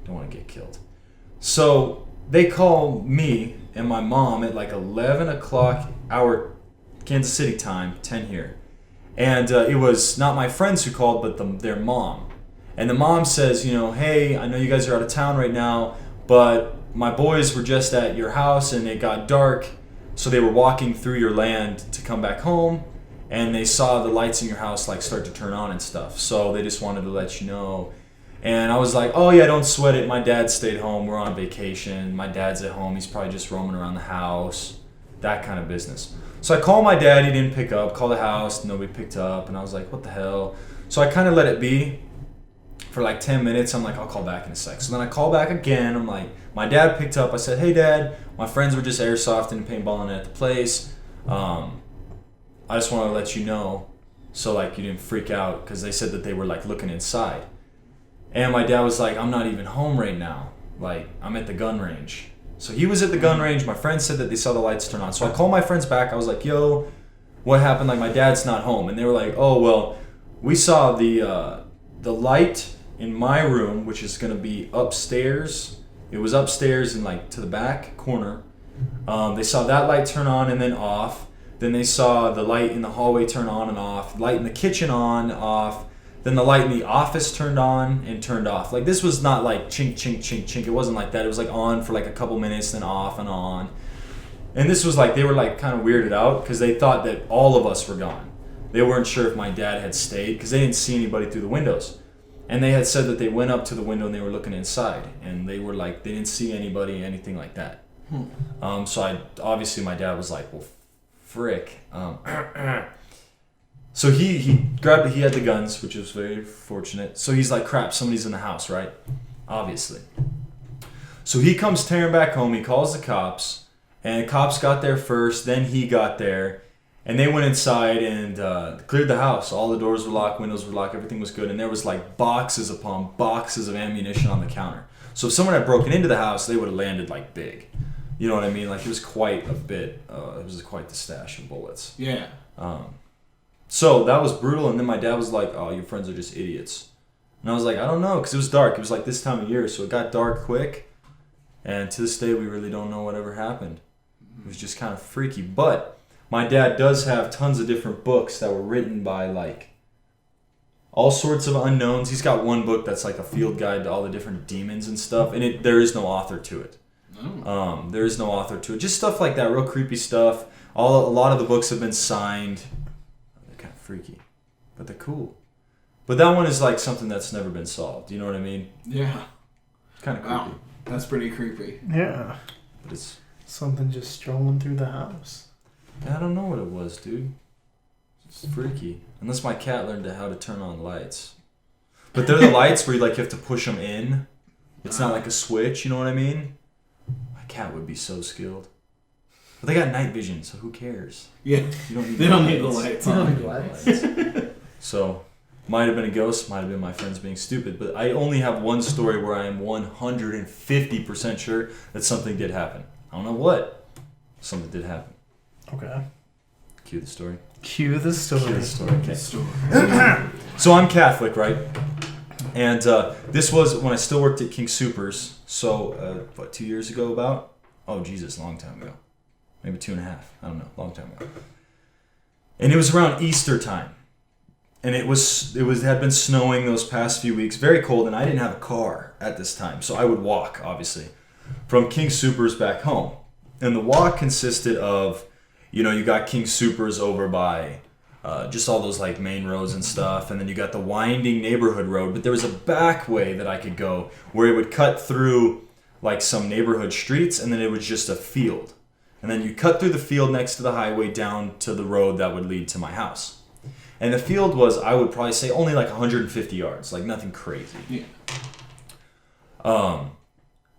Don't want to get killed. So they call me and my mom at like 11 o'clock hour Kansas City time, 10 here. And it was not my friends who called, but their mom. And the mom says, hey, I know you guys are out of town right now, but my boys were just at your house and it got dark, so they were walking through your land to come back home, and they saw the lights in your house like start to turn on and stuff, so they just wanted to let you know. And I was like, oh yeah, don't sweat it, my dad stayed home, we're on vacation, my dad's at home, he's probably just roaming around the house, that kind of business. So I called my dad, he didn't pick up, called the house, nobody picked up, and I was like, what the hell? So I kind of let it be for like 10 minutes. I'm like, I'll call back in a sec. So then I call back again. I'm like, my dad picked up. I said, hey, Dad, my friends were just airsofting and paintballing at the place. I just want to let you know so like you didn't freak out, because they said that they were like looking inside. And my dad was like, I'm not even home right now. Like, I'm at the gun range. So he was at the gun range. My friends said that they saw the lights turn on. So I called my friends back. I was like, yo, what happened? Like, my dad's not home. And they were like, oh, well, we saw the light in my room, which is going to be upstairs. It was upstairs and like to the back corner. They saw that light turn on and then off. Then they saw the light in the hallway turn on and off. Light in the kitchen on, off. Then the light in the office turned on and turned off. Like, this was not like chink, chink, chink, chink. It wasn't like that. It was like on for like a couple minutes, then off and on. And this was like, they were like kind of weirded out because they thought that all of us were gone. They weren't sure if my dad had stayed because they didn't see anybody through the windows. And they had said that they went up to the window and they were looking inside. And they were like, they didn't see anybody, anything like that. So obviously my dad was like, well, frick. So he grabbed, he had the guns, which was very fortunate. So he's like, crap, somebody's in the house, right? Obviously. So he comes tearing back home. He calls the cops, and the cops got there first. Then he got there, and they went inside and cleared the house. All the doors were locked, windows were locked, everything was good. And there was like boxes upon boxes of ammunition on the counter. So if someone had broken into the house, they would have landed like big. You know what I mean? Like, it was quite a bit. It was quite the stash of bullets. Yeah. So that was brutal, and then my dad was like, oh, your friends are just idiots. And I was like, I don't know, because it was dark. It was like this time of year, so it got dark quick, and to this day, we really don't know whatever happened. It was just kind of freaky. But my dad does have tons of different books that were written by, like, all sorts of unknowns. He's got one book that's like a field guide to all the different demons and stuff, and there is no author to it. There is no author to it. Just stuff like that, real creepy stuff. A lot of the books have been signed. Kind of freaky, but they're cool. But that one is like something that's never been solved. You know what I mean? Yeah. Kind of creepy. Wow. That's pretty creepy. Yeah. But it's Something just strolling through the house. I don't know what it was, dude. It's freaky. Unless my cat learned how to turn on lights. But they're the lights where you have to push them in. It's not like a switch. You know what I mean? My cat would be so skilled. But they got night vision, so who cares? Yeah. You don't need They don't need the lights They don't on. need lights. So, might have been a ghost, might have been my friends being stupid, but I only have one story where I am 150% sure that something did happen. I don't know what. Something did happen. Okay. Cue the story. Cue the story. Cue the story. Okay. So I'm Catholic, right? And this was when I still worked at King Soopers. So, 2 years ago about? Oh, Jesus, long time ago. Maybe 2.5. I don't know. Long time ago. And it was around Easter time. And it had been snowing those past few weeks, very cold, and I didn't have a car at this time. So I would walk, obviously, from King Soopers back home. And the walk consisted of, you got King Soopers over by just all those like main roads and stuff, and then you got the winding neighborhood road, but there was a back way that I could go where it would cut through like some neighborhood streets, and then it was just a field. And then you cut through the field next to the highway down to the road that would lead to my house. And the field was, I would probably say, only like 150 yards, like nothing crazy. Yeah.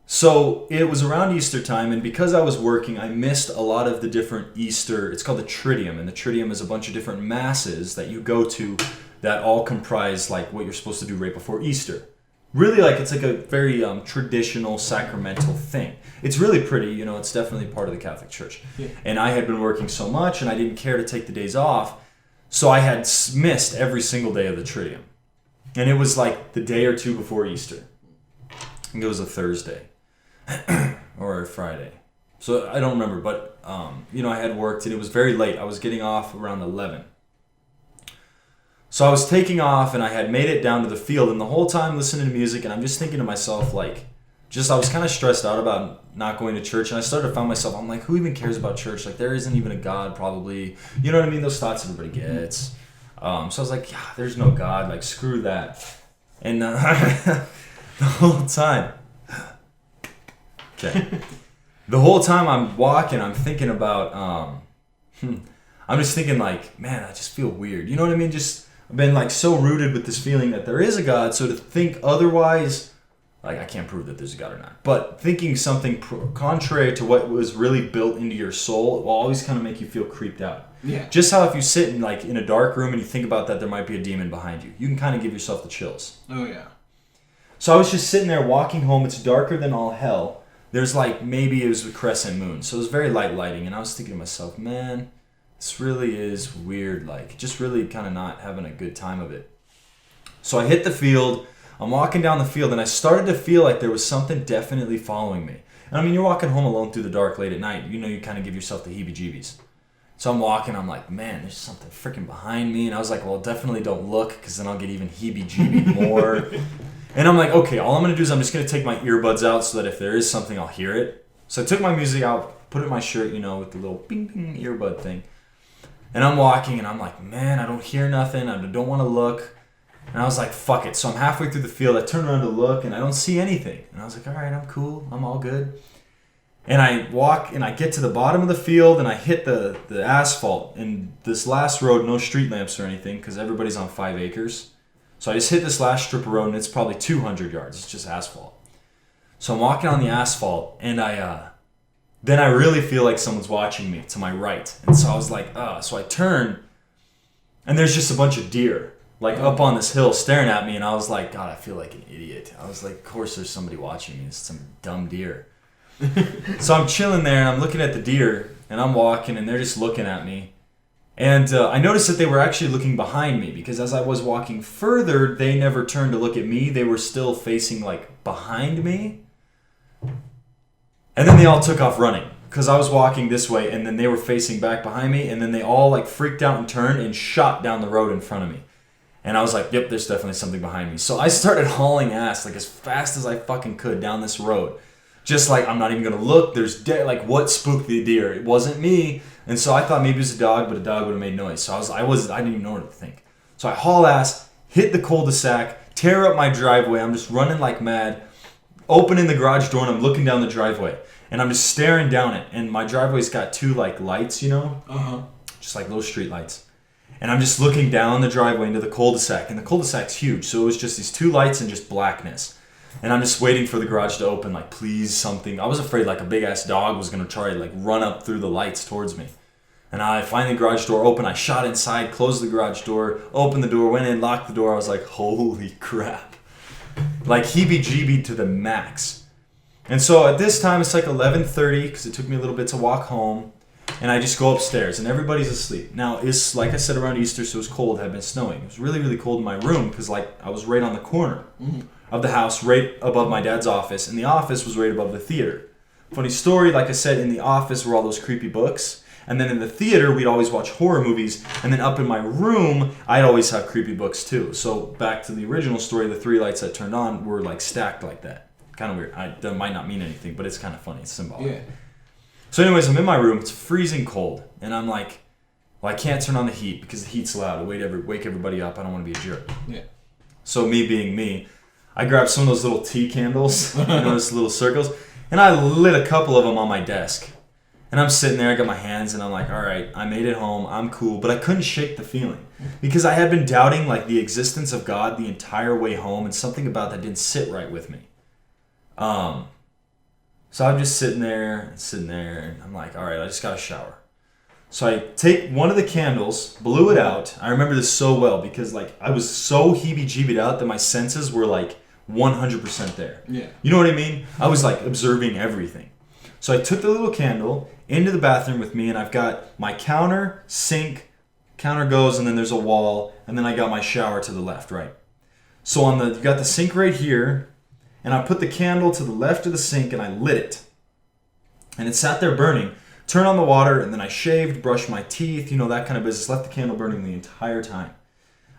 So it was around Easter time, and because I was working, I missed a lot of the different Easter, it's called the Triduum, and the Triduum is a bunch of different masses that you go to that all comprise like what you're supposed to do right before Easter. Really, like, it's like a very traditional sacramental thing. It's really pretty, it's definitely part of the Catholic Church. Yeah. And I had been working so much, and I didn't care to take the days off, so I had missed every single day of the Triduum. And it was like the day or two before Easter. I think it was a Thursday or a Friday. So I don't remember, but, I had worked, and it was very late. I was getting off around 11. So I was taking off, and I had made it down to the field, and the whole time listening to music, and I'm just thinking to myself, like, I was kind of stressed out about not going to church, and I started to find myself, I'm like, who even cares about church? Like, there isn't even a God, probably. You know what I mean? Those thoughts everybody gets. So I was like, yeah, there's no God. Like, screw that. And the whole time, okay, the whole time I'm walking, I'm thinking about, I'm just thinking, like, man, I just feel weird. You know what I mean? I've been like so rooted with this feeling that there is a God, so to think otherwise, like, I can't prove that there's a God or not, but thinking something contrary to what was really built into your soul will always kind of make you feel creeped out. Yeah. Just how if you sit in a dark room and you think about that there might be a demon behind you, you can kind of give yourself the chills. Oh, yeah. So I was just sitting there walking home. It's darker than all hell. There's like, maybe it was a crescent moon, so it was very light lighting, and I was thinking to myself, man, this really is weird, like, just really kind of not having a good time of it. So I hit the field, I'm walking down the field, and I started to feel like there was something definitely following me. And I mean, you're walking home alone through the dark late at night, you kind of give yourself the heebie-jeebies. So I'm walking, I'm like, man, there's something freaking behind me. And I was like, well, definitely don't look, because then I'll get even heebie-jeebie more. And I'm like, okay, all I'm going to do is I'm just going to take my earbuds out so that if there is something, I'll hear it. So I took my music out, put it in my shirt, with the little bing-bing earbud thing. And I'm walking, and I'm like, man, I don't hear nothing. I don't want to look. And I was like, fuck it. So I'm halfway through the field. I turn around to look, and I don't see anything. And I was like, all right, I'm cool. I'm all good. And I walk, and I get to the bottom of the field, and I hit the asphalt. And this last road, no street lamps or anything, because everybody's on 5 acres. So I just hit this last strip of road, and it's probably 200 yards. It's just asphalt. So I'm walking on the asphalt, and then I really feel like someone's watching me to my right. And so I was like, so I turn, and there's just a bunch of deer, like up on this hill staring at me. And I was like, God, I feel like an idiot. I was like, of course there's somebody watching me. It's some dumb deer. So I'm chilling there, and I'm looking at the deer, and I'm walking, and they're just looking at me. And I noticed that they were actually looking behind me, because as I was walking further, they never turned to look at me. They were still facing like behind me. And then they all took off running, because I was walking this way, and then they were facing back behind me, and then they all like freaked out and turned and shot down the road in front of me. And I was like, yep, there's definitely something behind me. So I started hauling ass like as fast as I fucking could down this road. Just like, I'm not even going to look. There's like, what spooked the deer? It wasn't me. And so I thought maybe it was a dog, but a dog would have made noise. So I didn't even know what to think. So I haul ass, hit the cul-de-sac, tear up my driveway. I'm just running like mad, opening the garage door, and I'm looking down the driveway. And I'm just staring down it. And my driveway's got 2 like lights, just like little street lights. And I'm just looking down the driveway into the cul-de-sac. And the cul-de-sac's huge. So it was just these 2 lights and just blackness. And I'm just waiting for the garage to open, like, please, something. I was afraid, like, a big-ass dog was going to try to, like, run up through the lights towards me. And I find the garage door open. I shot inside, closed the garage door, opened the door, went in, locked the door. I was like, holy crap. Like, heebie-jeebie to the max. And so at this time, it's like 11:30, because it took me a little bit to walk home. And I just go upstairs, and everybody's asleep. Now, it's, like I said, around Easter, so it was cold. It had been snowing. It was really, really cold in my room, because, like, I was right on the corner. Of the house, right above my dad's office, and the office was right above the theater. Funny story, like I said, in the office were all those creepy books, and then in the theater we'd always watch horror movies, and then up in my room I'd always have creepy books too. So back to the original story, the 3 lights that turned on were like stacked like that. Kind of weird. That might not mean anything, but it's kind of funny. It's symbolic. Yeah. So anyways, I'm in my room. It's freezing cold, and I'm like, well, I can't turn on the heat because the heat's loud. It'll wake everybody up. I don't want to be a jerk. Yeah. So me being me, I grabbed some of those little tea candles, those little circles, and I lit a couple of them on my desk. And I'm sitting there, I got my hands, and I'm like, all right, I made it home, I'm cool. But I couldn't shake the feeling, because I had been doubting like the existence of God the entire way home, and something about that didn't sit right with me. So I'm just sitting there, and I'm like, all right, I just got to shower. So I take one of the candles, blew it out. I remember this so well, because like I was so heebie-jeebied out that my senses were like 100% there. Yeah. You know what I mean? I was like observing everything. So I took the little candle into the bathroom with me, and I've got my counter, sink, counter goes, and then there's a wall, and then I got my shower to the left, right? So you got the sink right here, and I put the candle to the left of the sink, and I lit it. And it sat there burning. Turn on the water, and then I shaved, brushed my teeth, that kind of business. Left the candle burning the entire time.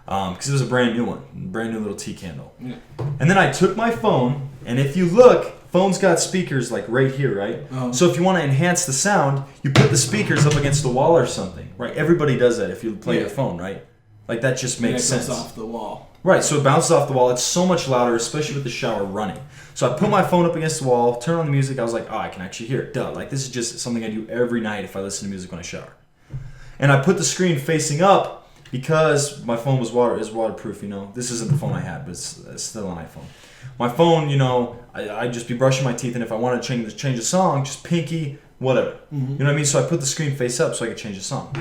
Because it was a brand new one. Brand new little tea candle. Yeah. And then I took my phone, and if you look, phone's got speakers like right here, right? Oh. So if you want to enhance the sound, you put the speakers up against the wall or something, right? Everybody does that if you play your phone, right? Like that just makes sense. It bounces off the wall. Right, so it bounces off the wall. It's so much louder, especially with the shower running. So I put my phone up against the wall, turn on the music. I was like, I can actually hear it. Duh. Like, this is just something I do every night if I listen to music when I shower. And I put the screen facing up because my phone is waterproof, This isn't the phone I had, but it's still an iPhone. My phone, I'd just be brushing my teeth, and if I wanted to change a song, just pinky, whatever. Mm-hmm. You know what I mean? So I put the screen face up so I could change the song.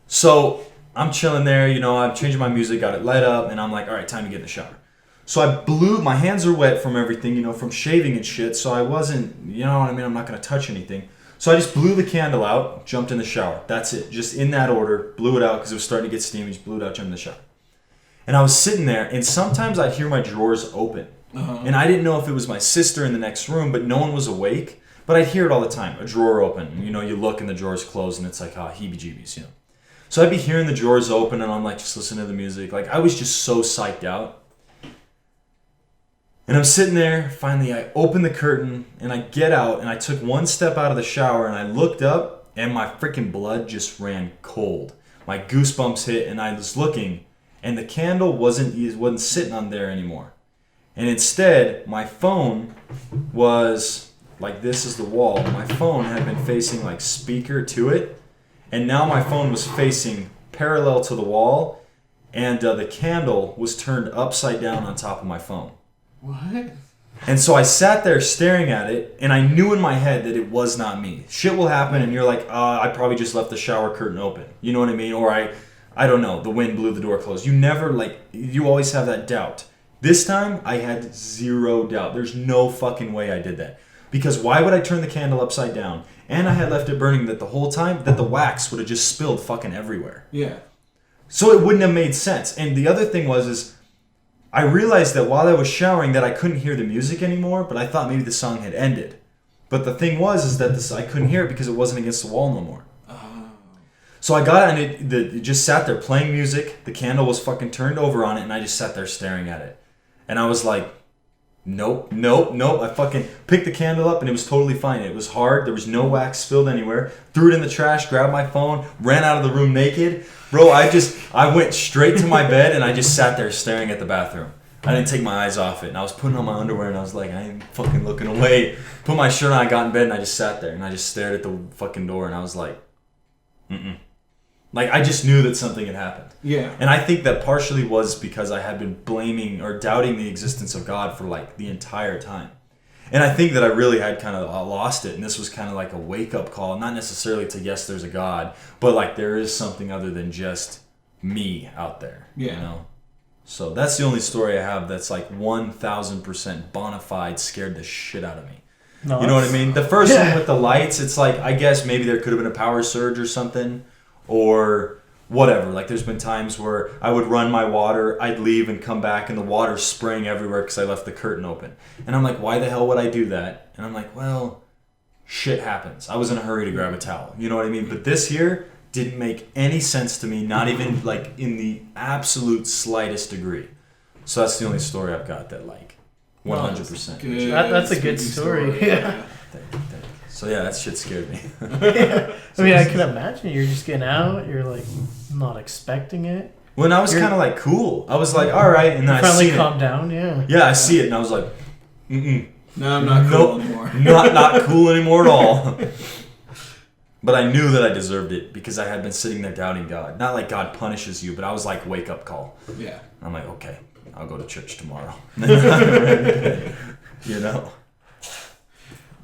So I'm chilling there, I'm changing my music, got it light up, and I'm like, all right, time to get in the shower. So my hands are wet from everything, from shaving and shit, so I wasn't, I'm not going to touch anything. So I just blew the candle out, jumped in the shower. That's it. Just in that order, blew it out because it was starting to get steamy, just blew it out, jumped in the shower. And I was sitting there, and sometimes I'd hear my drawers open. Uh-huh. And I didn't know if it was my sister in the next room, but no one was awake. But I'd hear it all the time. A drawer open, and, you look and the drawer's closed, and it's like, heebie-jeebies, So I'd be hearing the drawers open, and I'm like just listening to the music. Like I was just so psyched out. And I'm sitting there. Finally, I open the curtain, and I get out, and I took one step out of the shower, and I looked up, and my freaking blood just ran cold. My goosebumps hit, and I was looking, and the candle wasn't sitting on there anymore. And instead, my phone was like, this is the wall. My phone had been facing like speaker to it, and now my phone was facing parallel to the wall, and the candle was turned upside down on top of my phone. What? And so I sat there staring at it, and I knew in my head that it was not me. Shit will happen, and you're like, I probably just left the shower curtain open. You know what I mean? Or I don't know, the wind blew the door closed. You always have that doubt. This time, I had zero doubt. There's no fucking way I did that. Because why would I turn the candle upside down? And I had left it burning that the whole time, that the wax would have just spilled fucking everywhere. Yeah. So it wouldn't have made sense. And the other thing is I realized that while I was showering that I couldn't hear the music anymore, but I thought maybe the song had ended. But the thing is that I couldn't hear it because it wasn't against the wall no more. Oh. So I got it, and it just sat there playing music. The candle was fucking turned over on it, and I just sat there staring at it. And I was like, nope. I fucking picked the candle up, and it was totally fine. It was hard. There was no wax spilled anywhere. Threw it in the trash, grabbed my phone, ran out of the room naked. Bro, I went straight to my bed, and I just sat there staring at the bathroom. I didn't take my eyes off it, and I was putting on my underwear, and I was like, I ain't fucking looking away. Put my shirt on, I got in bed, and I just sat there, and I just stared at the fucking door, and I was like, Like, I just knew that something had happened. Yeah. And I think that partially was because I had been blaming or doubting the existence of God for, like, the entire time. And I think that I really had kind of lost it, and this was kind of like a wake-up call, not necessarily to, yes, there's a God, but, like, there is something other than just me out there, Yeah. So that's the only story I have that's, like, 1,000% bona fide scared the shit out of me. No, You know what I mean? The first one with the lights, it's like, I guess maybe there could have been a power surge or something, or whatever. Like, there's been times where I would run my water, I'd leave and come back, and the water's spraying everywhere because I left the curtain open. And I'm like, why the hell would I do that? And I'm like, well, shit happens. I was in a hurry to grab a towel. You know what I mean? But this here didn't make any sense to me, not even, like, in the absolute slightest degree. So that's the only story I've got that, like, 100%. Good. That's a good Spooky story. Yeah. Thank you. So yeah, that shit scared me. I mean, I can imagine you're just getting out. You're like not expecting it. When I was kind of like cool, I was like, all right, and then I finally see calm it. down. Yeah. Yeah, I see it, and I was like, No, I'm not cool anymore. not cool anymore at all. But I knew that I deserved it because I had been sitting there doubting God. Not like God punishes you, but I was like, wake up call. Yeah. I'm like, okay, I'll go to church tomorrow.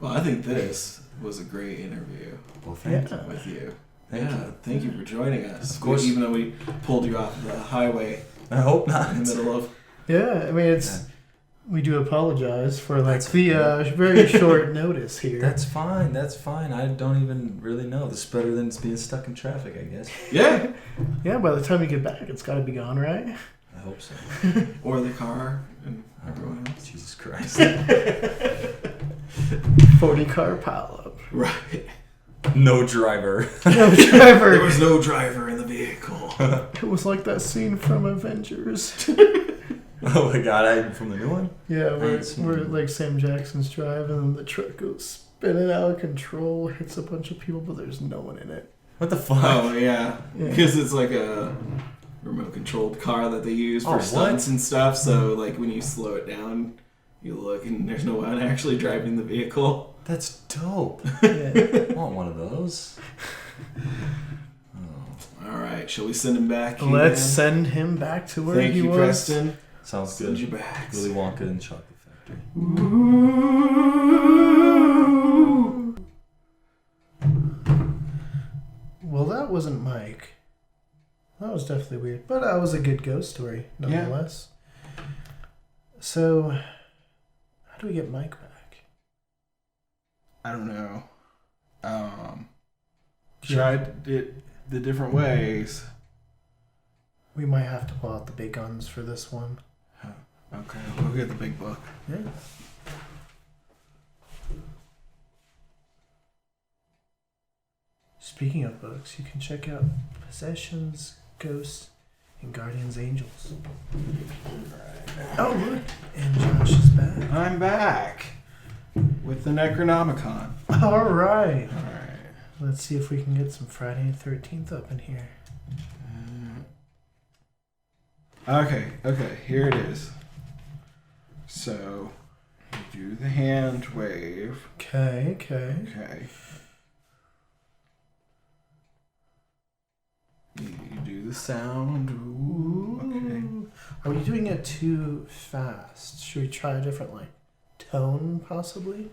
Well, I think this was a great interview. Well, thank you. With you. Thank You for joining us. Of course. Even though we pulled you off the highway I hope not. in the middle of. Yeah. I mean, it's. We do apologize for like That's the very short notice here. That's fine. I don't even really know. This is better than being stuck in traffic, I guess. Yeah. Yeah. By the time you get back, it's got to be gone, right? I hope so. Or the car and everyone else. Jesus Christ. 40-car pileup. Right. No driver. No driver. There was no driver in the vehicle. It was like that scene from Avengers. Oh my God! From the new one? Yeah, where I've seen it. like Sam Jackson's driving and the truck goes spinning out of control, hits a bunch of people, but there's no one in it. What the fuck? Oh yeah, Yeah. because it's like a remote-controlled car that they use for Oh, stunts and stuff. So like when you slow it down, you look and there's no one actually driving the vehicle. That's dope. Yeah. I want one of those. All right, shall we send him back? Keegan? Let's send him back to where Thank he you, was. Preston. Sounds Send good. you back. Willy Wonka and the Chocolate Factory. Well, that wasn't Mike. That was definitely weird, but that was a good ghost story, nonetheless. So, how do we get Mike back? I don't know. Tried it the different ways. We might have to pull out the big guns for this one. Okay, we'll get the big book. Yeah. speaking of books, you can check out Possessions, Ghosts, and Guardians Angels. Oh, look. And Josh is back. I'm back with the Necronomicon. All right. All right. Let's see if we can get some Friday the 13th up in here. Okay, here it is. So, you do the hand wave. Okay. Okay. You do the sound. Ooh, okay. Are we doing it too fast? Should we try a different, tone, possibly?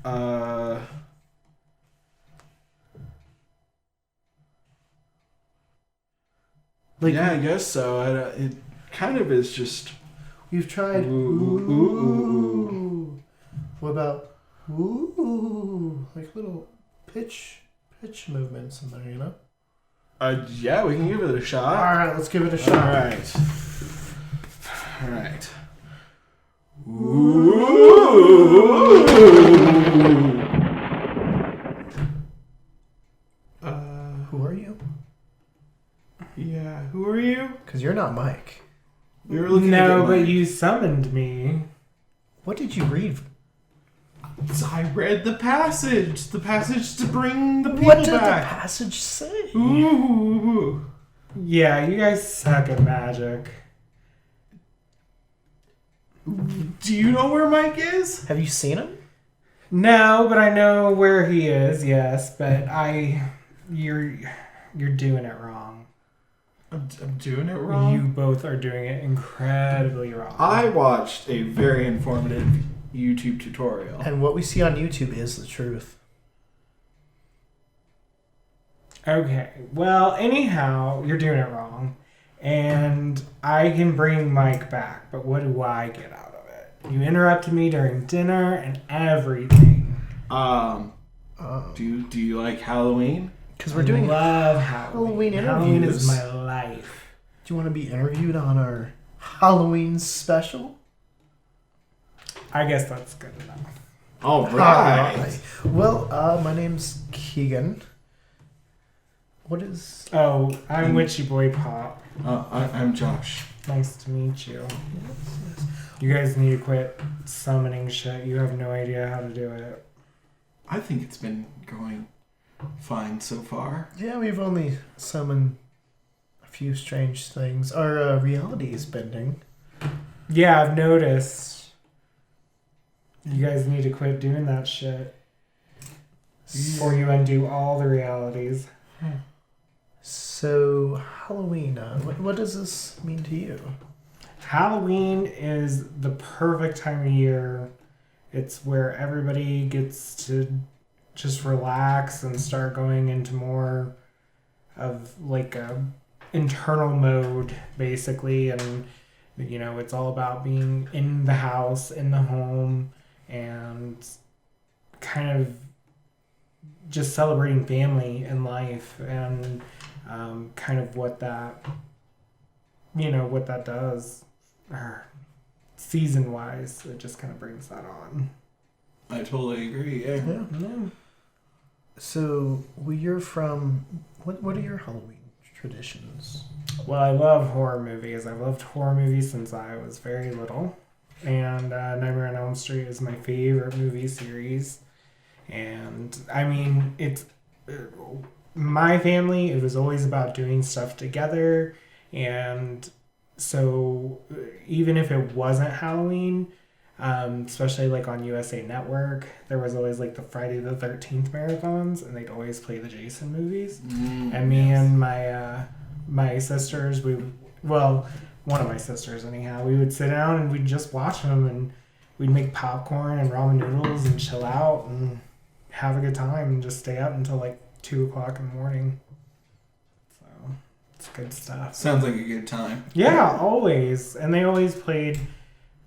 Yeah, I guess so. It kind of is just... We've tried ooh. What about ooh? Like little pitch movements in there, you know? Yeah, we can give it a shot. All right, let's give it a shot. All right. Ooh. Who are you? Yeah, who are you? Because you're not Mike. We were looking No, at but Mike. you summoned me. What did you read? I read the passage to bring the people What did back. the passage say? Ooh. Yeah, you guys suck at magic. Do you know where Mike is? Have you seen him? No, but I know where he is. Yes, but you're doing it wrong. I'm doing it wrong. You both are doing it incredibly wrong. I watched a very informative YouTube tutorial. And what we see on YouTube is the truth. Okay, well, anyhow, you're doing it wrong. And I can bring Mike back, but what do I get out of it? You interrupted me during dinner and everything. Do you like Halloween? Because we're doing love Halloween. Halloween is my life. Do you want to be interviewed on our Halloween special? I guess that's good enough. All right. Well, my name's Keegan. What is... Oh, I'm Witchy Boy Pop. I'm Josh. Nice to meet you. You guys need to quit summoning shit. You have no idea how to do it. I think it's been going fine so far. Yeah, we've only summoned a few strange things. Our reality is bending. Yeah, I've noticed. You guys need to quit doing that shit. Before you undo all the realities. So, Halloween, what does this mean to you? Halloween is the perfect time of year. It's where everybody gets to just relax and start going into more of a internal mode, basically. And, it's all about being in the house, in the home, and kind of just celebrating family and life and kind of what that does. Season-wise, it just kind of brings that on. I totally agree, yeah. Yeah. So, you're from... What are your Halloween traditions? Well, I love horror movies. I've loved horror movies since I was very little. And Nightmare on Elm Street is my favorite movie series. And, I mean, it's... my family, it was always about doing stuff together. And so even if it wasn't Halloween, especially on USA Network, there was always the Friday the 13th marathons, and they'd always play the Jason movies. And me and my sisters, one of my sisters anyhow, we would sit down and we'd just watch them, and we'd make popcorn and ramen noodles and chill out and have a good time and just stay up until 2 o'clock in the morning. So it's good stuff. Sounds like a good time. Yeah, always. And they always played,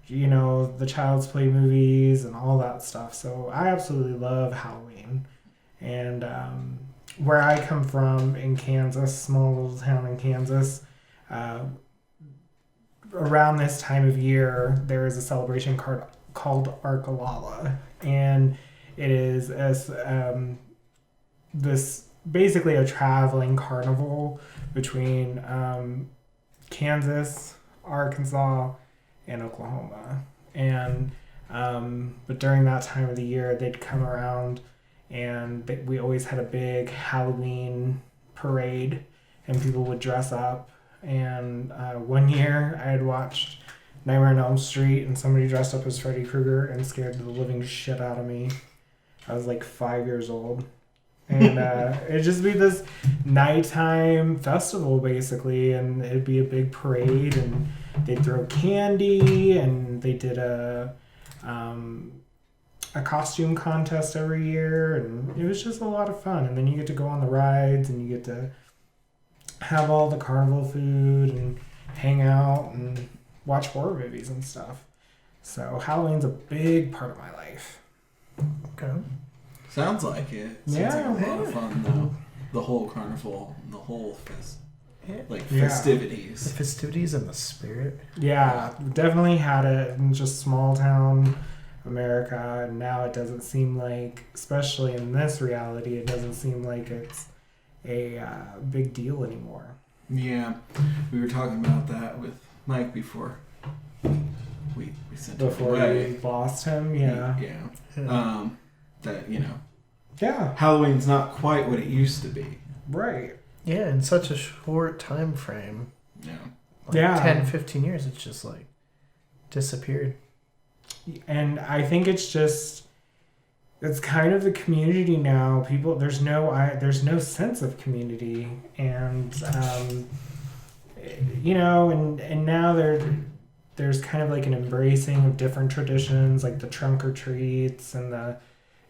the Child's Play movies and all that stuff. So I absolutely love Halloween. And where I come from in Kansas, small little town in Kansas, around this time of year, there is a celebration called Arkalala. And it is this basically a traveling carnival between Kansas, Arkansas, and Oklahoma. And but during that time of the year, they'd come around, and we always had a big Halloween parade, and people would dress up. And one year, I had watched Nightmare on Elm Street, and somebody dressed up as Freddy Krueger and scared the living shit out of me. I was like 5 years old. And it'd just be this nighttime festival, basically, and it'd be a big parade, and they'd throw candy, and they did a costume contest every year, and it was just a lot of fun. And then you get to go on the rides, and you get to have all the carnival food and hang out and watch horror movies and stuff. So Halloween's a big part of my life. Okay. Sounds like it. Sounds like a lot of fun, though. The whole carnival, the whole festivities. The festivities and the spirit. Yeah, definitely had it in just small town America, and now it doesn't seem like, especially in this reality, it doesn't seem like it's a big deal anymore. Yeah, we were talking about that with Mike before we sent him Before away. we lost him, yeah. That, Yeah, Halloween's not quite what it used to be. right. Yeah, in such a short time frame. Yeah. Yeah. 10, 15 years, it's just like disappeared. And I think it's kind of the community now. People, there's no sense of community, and and now there's kind of like an embracing of different traditions, like the trunk or treats, and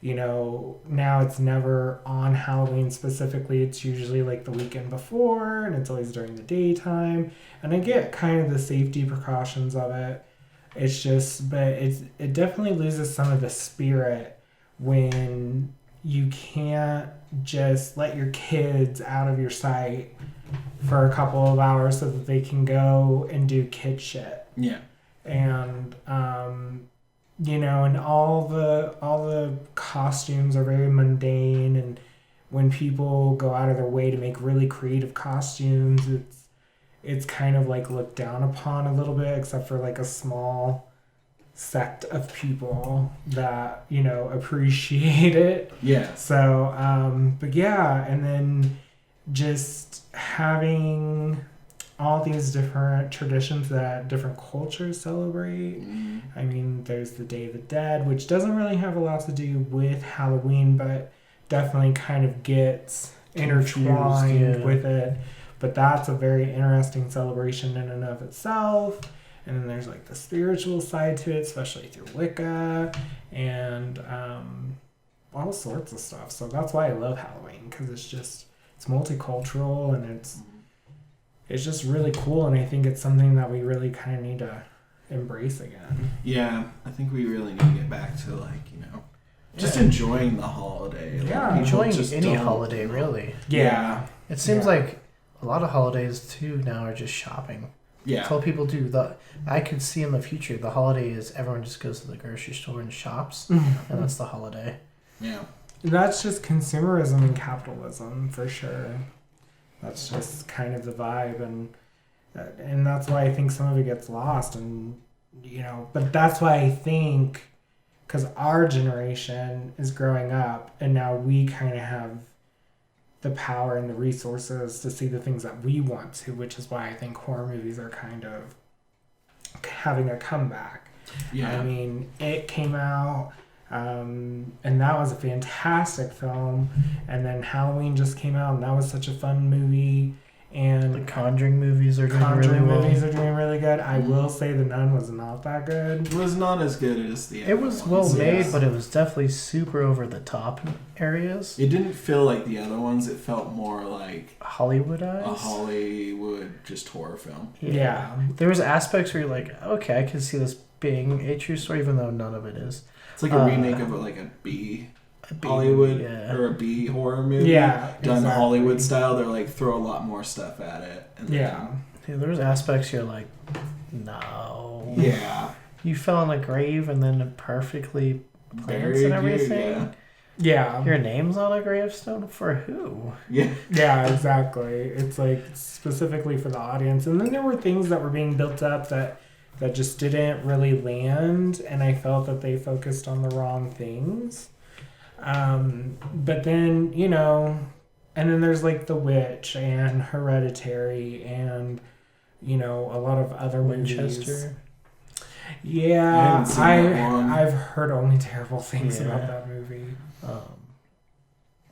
now it's never on Halloween specifically. It's usually like the weekend before, and it's always during the daytime. And I get kind of the safety precautions of it. It's just, but it definitely loses some of the spirit when you can't just let your kids out of your sight for a couple of hours so that they can go and do kid shit. Yeah. And and all the costumes are very mundane, and when people go out of their way to make really creative costumes, it's kind of like looked down upon a little bit, except for like a small sect of people that appreciate it. Yeah. So but yeah, and then just having all these different traditions that different cultures celebrate. Mm. I mean, there's the Day of the Dead, which doesn't really have a lot to do with Halloween, but definitely kind of gets intertwined with it. But that's a very interesting celebration in and of itself. And then there's like the spiritual side to it, especially through Wicca and all sorts of stuff. So that's why I love Halloween, because it's multicultural, and it's just really cool. And I think it's something that we really kind of need to embrace again. Yeah, I think we really need to get back to just enjoying the holiday. Yeah, enjoying any holiday, really. Yeah. It seems like a lot of holidays too now are just shopping. Yeah. That's all people do. I could see in the future the holiday is everyone just goes to the grocery store and shops, and that's the holiday. Yeah. That's just consumerism and capitalism for sure. That's just kind of the vibe, and that's why I think some of it gets lost, and but that's why I think, because our generation is growing up, and now we kind of have the power and the resources to see the things that we want to, which is why I think horror movies are kind of having a comeback. Yeah. I mean, It came out, and that was a fantastic film, and then Halloween just came out, and that was such a fun movie. And The Conjuring movies are doing Conjuring really well. movies are doing really good. I will say The Nun was not that good. It was not as good as the other It was ones. well made, Yes. but it was definitely super over the top in areas. It didn't feel like the other ones. It felt more like Hollywoodized. a Hollywood just horror film. Yeah. There was aspects where you're like, okay, I can see this being a true story, even though none of it is. It's like a remake of a B Hollywood or a B horror movie. Yeah, Done exactly. Hollywood style. They're like throw a lot more stuff at it. And Yeah. There was aspects you're like, no. Yeah. You fell in a grave and then it perfectly plants Buried and you, everything. yeah. Yeah. Your name's on a gravestone for who? Yeah. Yeah, exactly. It's like specifically for the audience. And then there were things that were being built up that just didn't really land, and I felt that they focused on the wrong things. But then, you know, and then there's like The Witch and Hereditary and, you know, a lot of other movies. Winchester. Yeah, I haven't seen that one. I've heard only terrible things Yeah. about that movie.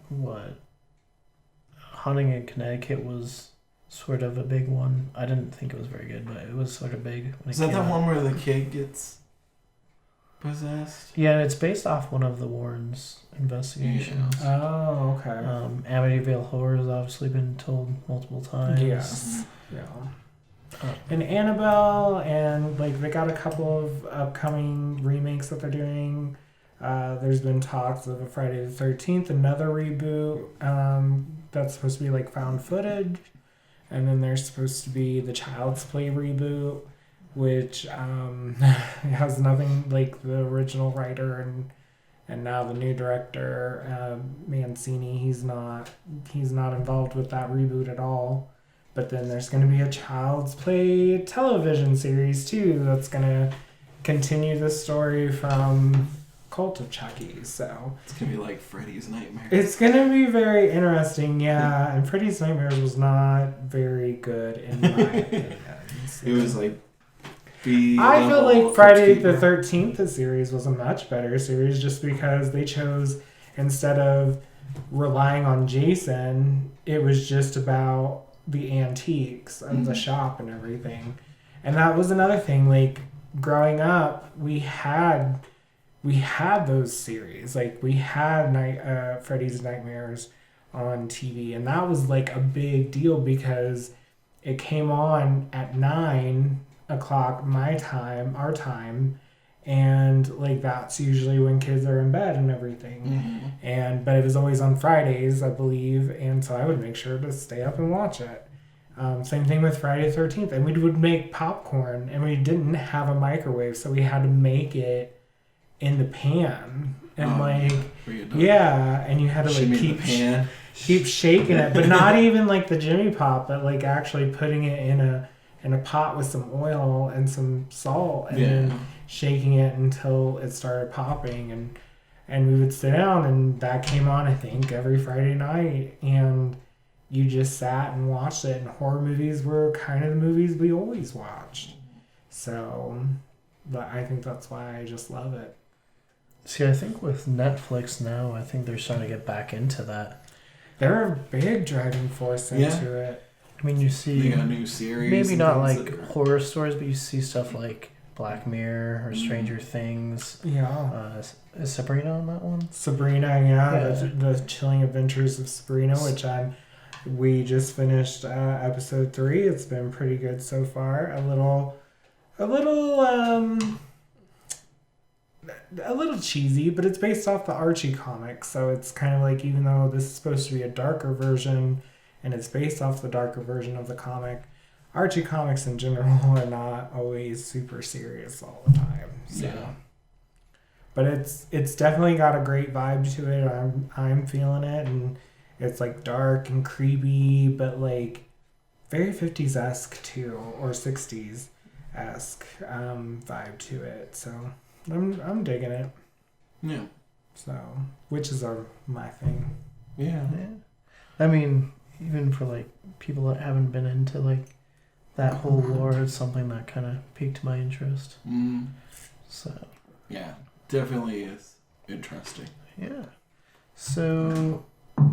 What? Hunting in Connecticut was sort of a big one. I didn't think it was very good, but it was sort of big. When Is it that came that out. one where the kid gets possessed? Yeah, it's based off one of the Warrens' investigations. Oh, okay. Amityville Horror has obviously been told multiple times. Yes. Yeah. Uh, And Annabelle, and like they got a couple of upcoming remakes that they're doing. There's been talks of a Friday the 13th, another reboot that's supposed to be like found footage. And then there's supposed to be the Child's Play reboot, which has nothing like the original writer and now the new director, Mancini. He's not involved with that reboot at all. But then there's going to be a Child's Play television series too that's going to continue the story from Cult of Chucky. So It's gonna be like Freddy's Nightmare. it's going to be very interesting, yeah. And Freddy's Nightmares was not very good in my opinion. So. It was like I feel like Friday the 13th, the series, was a much better series just because they chose, instead of relying on Jason, it was just about the antiques of the shop and everything. And that was another thing, like growing up, we had those series. Like we had Freddy's Nightmares on TV, and that was like a big deal because it came on at 9 o'clock our time, and like that's usually when kids are in bed and everything. But it was always on Fridays, I believe, and so I would make sure to stay up and watch it. Same thing with Friday the 13th, and we would make popcorn, and we didn't have a microwave, so we had to make it in the pan, and and you had to like keep shaking it, but not even like the Jimmy Pop, but like actually putting it in a pot with some oil and some salt, and then shaking it until it started popping, and we would sit down, and that came on I think every Friday night, and you just sat and watched it, and horror movies were kind of the movies we always watched. So but I think that's why I just love it. See, I think with Netflix now, I think they're starting to get back into that. They're a big driving force into it. I mean, you see, they got a new series. maybe and not things like that are- horror stories, but you see stuff like Black Mirror or Stranger Things. Yeah. Is Sabrina on that one? Sabrina, Yeah. the Chilling Adventures of Sabrina, which we just finished episode 3. It's been pretty good so far. A little cheesy, but it's based off the Archie comics, so it's kind of like, even though this is supposed to be a darker version and it's based off the darker version of the comic, Archie comics in general are not always super serious all the time. So. Yeah. But it's definitely got a great vibe to it. I'm feeling it, and it's like dark and creepy, but like very 50s-esque too, or 60s-esque vibe to it. So I'm digging it. Yeah. So witches are my thing. Yeah. I mean, even for like people that haven't been into like that whole lore, it's something that kind of piqued my interest. So Yeah. Definitely is interesting. yeah. So,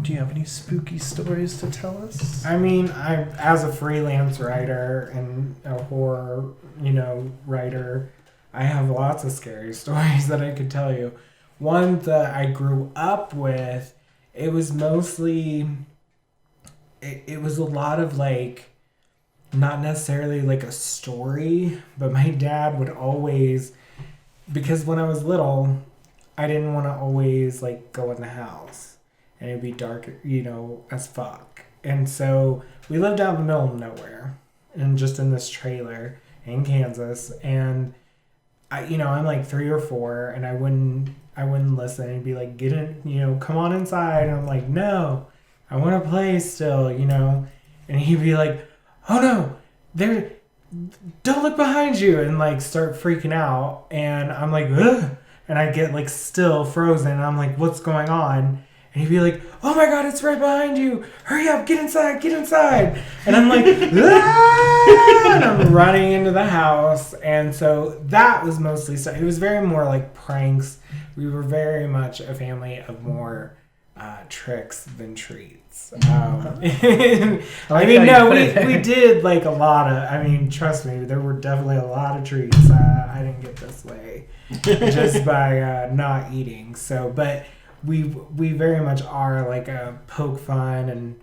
do you have any spooky stories to tell us? I mean, I as a freelance writer and a horror, writer, I have lots of scary stories that I could tell you. One that I grew up with, it was mostly, it was a lot of like, not necessarily like a story, but my dad would always, because when I was little, I didn't want to always like go in the house and it'd be dark, as fuck. And so we lived out in the middle of nowhere and just in this trailer in Kansas. And I'm like 3 or 4, and I wouldn't I wouldn't listen. He'd be like, get in, come on inside. And I'm like, no, I want to play still, And he'd be like, oh no, don't look behind you, and like start freaking out. And I'm like, ugh. And I get like still frozen. And I'm like, what's going on? And he'd be like, oh my God, it's right behind you. Hurry up, get inside. And I'm like, ah! And I'm running into the house. And so that was mostly stuff. It was very more like pranks. We were very much a family of more tricks than treats. We did like a lot of, trust me, there were definitely a lot of treats. I didn't get this way just by not eating. So, but we very much are like a poke fun. And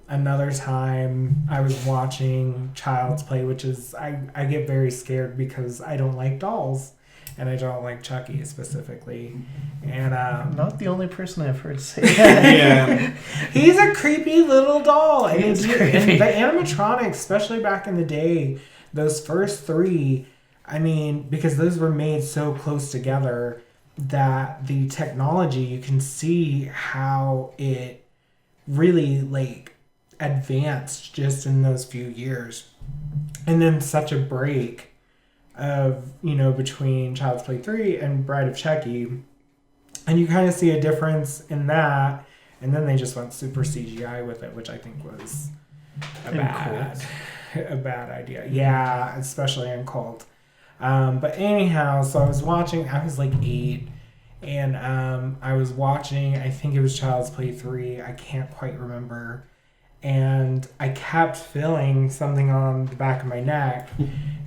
another time I was watching Child's Play, which is, I get very scared because I don't like dolls. And I don't like Chucky specifically. And not the only person I've heard say that. Yeah. He's a creepy little doll. And, He's and creepy. the animatronics, especially back in the day, those first three, because those were made so close together that the technology, you can see how it really like advanced just in those few years. And then such a break of, between Child's Play 3 and Bride of Chucky. And you kind of see a difference in that. And then they just went super CGI with it, which I think was a bad idea. Yeah, especially in Cult. But anyhow, so I was like 8. And I was watching, I think it was Child's Play 3. I can't quite remember. And I kept feeling something on the back of my neck.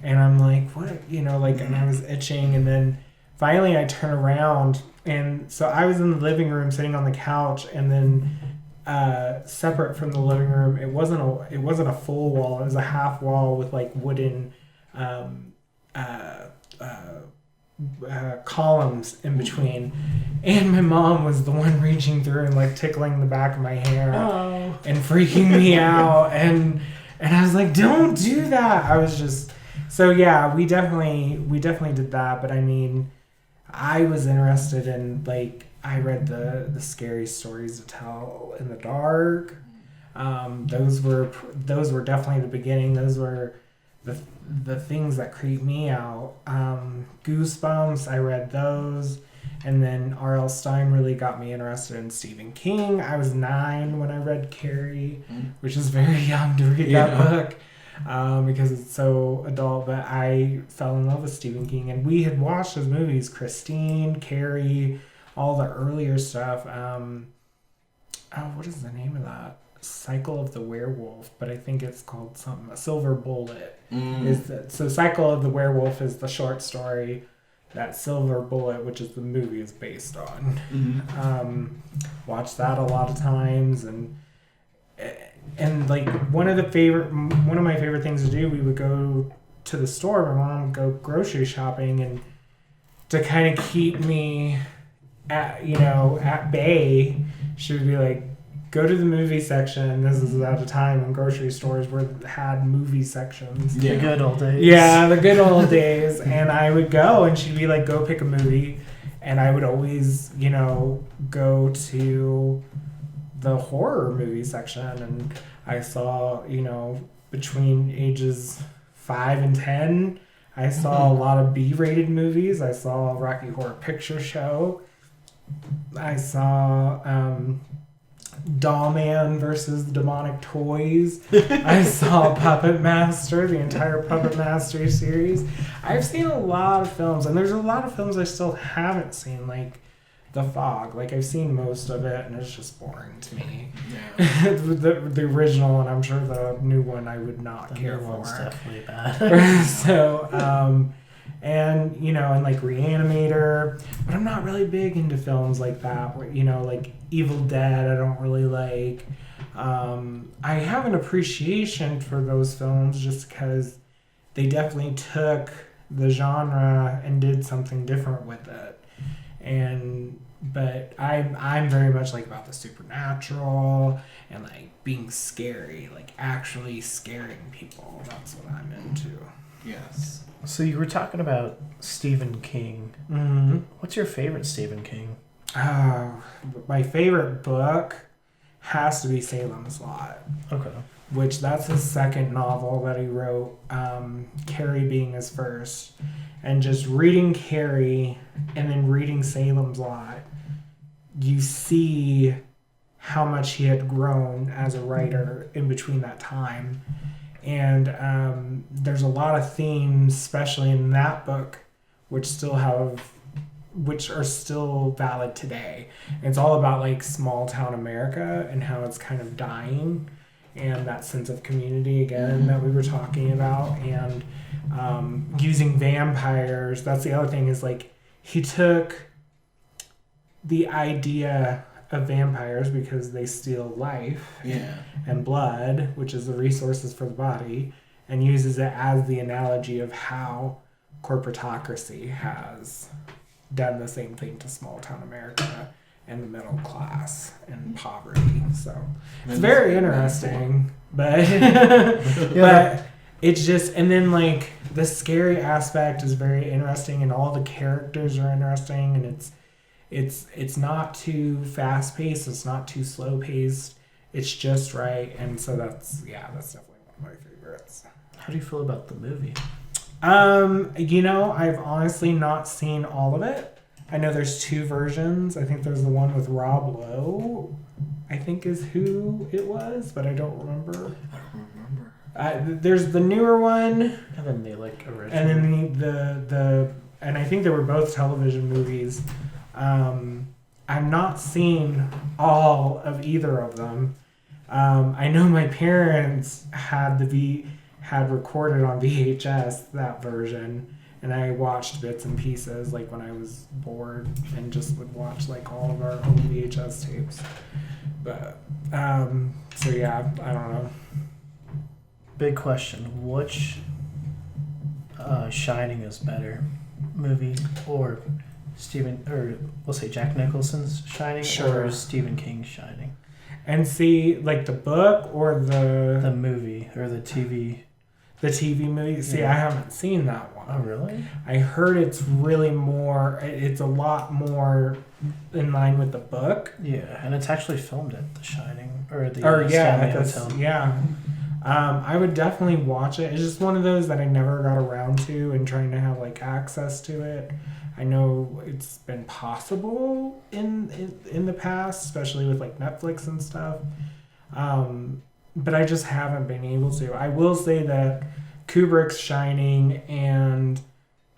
And I'm like, what? And I was itching. And then finally I turn around. And so I was in the living room sitting on the couch. And then separate from the living room, it wasn't a full wall. It was a half wall with like wooden columns in between. And my mom was the one reaching through and like tickling the back of my hair and freaking me out. And I was like, don't do that. I was just... So yeah, we definitely did that. But I was interested in, like, I read the scary stories to tell in the dark. Those were definitely the beginning. Those were the things that creep me out. Goosebumps, I read those. And then R.L. Stine really got me interested in Stephen King. I was 9 when I read Carrie, which is very young to read that book because it's so adult. But I fell in love with Stephen King. And we had watched his movies, Christine, Carrie, all the earlier stuff. What is the name of that? Cycle of the Werewolf, but I think it's called something. A Silver Bullet. So Cycle of the Werewolf is the short story that Silver Bullet, which is the movie, is based on. Watched that a lot of times, and like one of my favorite things to do, we would go to the store. My mom would go grocery shopping, and to kind of keep me at bay, she would be like, go to the movie section. This is at a time when grocery stores had movie sections. The good old days. Yeah, the good old days. And I would go, and she'd be like, go pick a movie. And I would always, go to the horror movie section. And I saw, between ages 5 and 10, I saw a lot of B-rated movies. I saw Rocky Horror Picture Show. I saw... Doll Man versus the Demonic Toys. I saw Puppet Master, the entire Puppet Master series. I've seen a lot of films, and there's a lot of films I still haven't seen, like The Fog. Like, I've seen most of it, and it's just boring to me. Yeah. the original, and I'm sure the new one I would not care for. One's definitely bad. So, and like Reanimator, but I'm not really big into films like that, where, like Evil Dead I don't really like. I have an appreciation for those films just because they definitely took the genre and did something different with it. But I'm very much like about the supernatural and like being scary, like actually scaring people. That's what I'm into. Yes. So you were talking about Stephen King. Mm-hmm. What's your favorite Stephen King? My favorite book has to be Salem's Lot, Okay. which that's his second novel that he wrote, Carrie being his first. And just reading Carrie and then reading Salem's Lot, you see how much he had grown as a writer in between that time. And there's a lot of themes, especially in that book, which are still valid today. It's all about like small town America and how it's kind of dying, and that sense of community again that we were talking about, and using vampires. That's the other thing, is like he took the idea of vampires because they steal life and blood, which is the resources for the body, and uses it as the analogy of how corporatocracy has done the same thing to small town America and the middle class and poverty. So it's very interesting, but but it's just, and then like the scary aspect is very interesting, and all the characters are interesting, and it's not too fast paced, it's not too slow paced, it's just right. And so that's definitely one of my favorites. How do you feel about the movie? I've honestly not seen all of it. I know there's 2 versions. I think there's the one with Rob Lowe, I think is who it was, but I don't remember. There's the newer one, And then the like original. and then the and I think they were both television movies. I've not seen all of either of them. I know my parents had recorded on VHS that version, and I watched bits and pieces like when I was bored, and just would watch like all of our old VHS tapes. But so yeah, I don't know. Big question. Which Shining is better? Movie or we'll say Jack Nicholson's Shining, Sure. or Stephen King's Shining? And see, like the book or The movie or the TV? the TV movie. See, Yeah. I haven't seen that one. Oh, really? I heard it's a lot more in line with the book. Yeah, and it's actually filmed at The Shining or the Yeah, Stanley Hotel. yeah. I would definitely watch it. It's just one of those that I never got around to, and trying to have like access to it. I know it's been possible in the past, especially with like Netflix and stuff. But I just haven't been able to. I will say that Kubrick's Shining and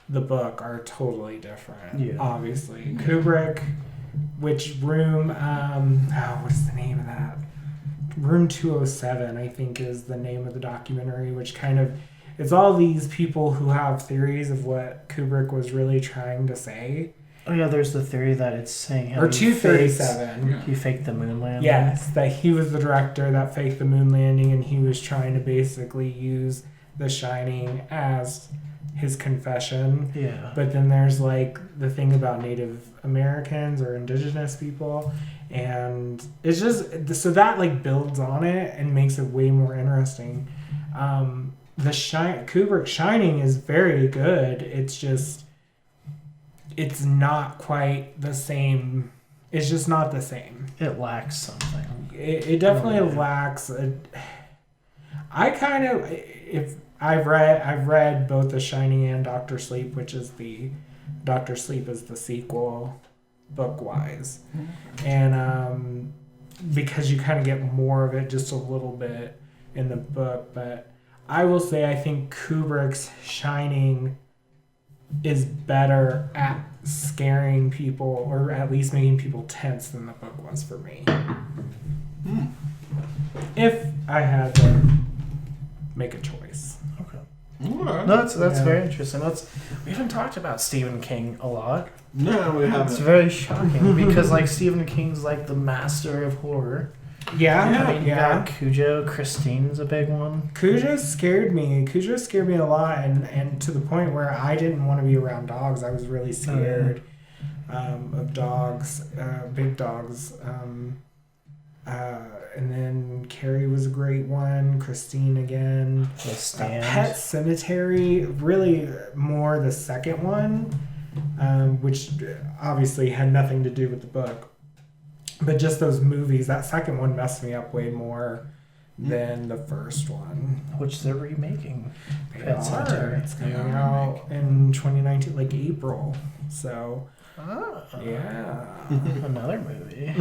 the book are totally different. Yeah. Obviously, Kubrick, which room? What is the name of that? Room 207, I think, is the name of the documentary, which kind of, it's all these people who have theories of what Kubrick was really trying to say. Oh yeah, there's the theory that it's saying how Or he 237. He faked the moon landing. Yes, that he was the director that faked the moon landing, and he was trying to basically use The Shining as his confession. Yeah. But then there's like the thing about Native Americans or indigenous people, and it's just, so that like builds on it and makes it way more interesting. Kubrick's Shining is very good. It's just, it's not quite the same. It's just not the same. It lacks something. It definitely lacks. I've read both The Shining and Doctor Sleep, which is Doctor Sleep is the sequel, book wise, and because you kind of get more of it just a little bit in the book. But I will say I think Kubrick's Shining is better at scaring people, or at least making people tense, than the book was for me. If I had to make a choice. Okay. Okay. No, that's Yeah. very interesting. We haven't talked about Stephen King a lot. No, we It's haven't. very shocking because like Stephen King's like the master of horror. Yeah, I mean, you got Cujo, Christine's a big one. Cujo scared me. Cujo scared me a lot, and to the point where I didn't want to be around dogs. I was really scared of dogs, big dogs. And then Carrie was a great one. Christine again. The Stand. Pet Cemetery, really more the second one, which obviously had nothing to do with the book. But just those movies, that second one messed me up way more than the first one. Which they're remaking. Pet Cemetery. It's coming out in 2019, like April. So, yeah. Another movie.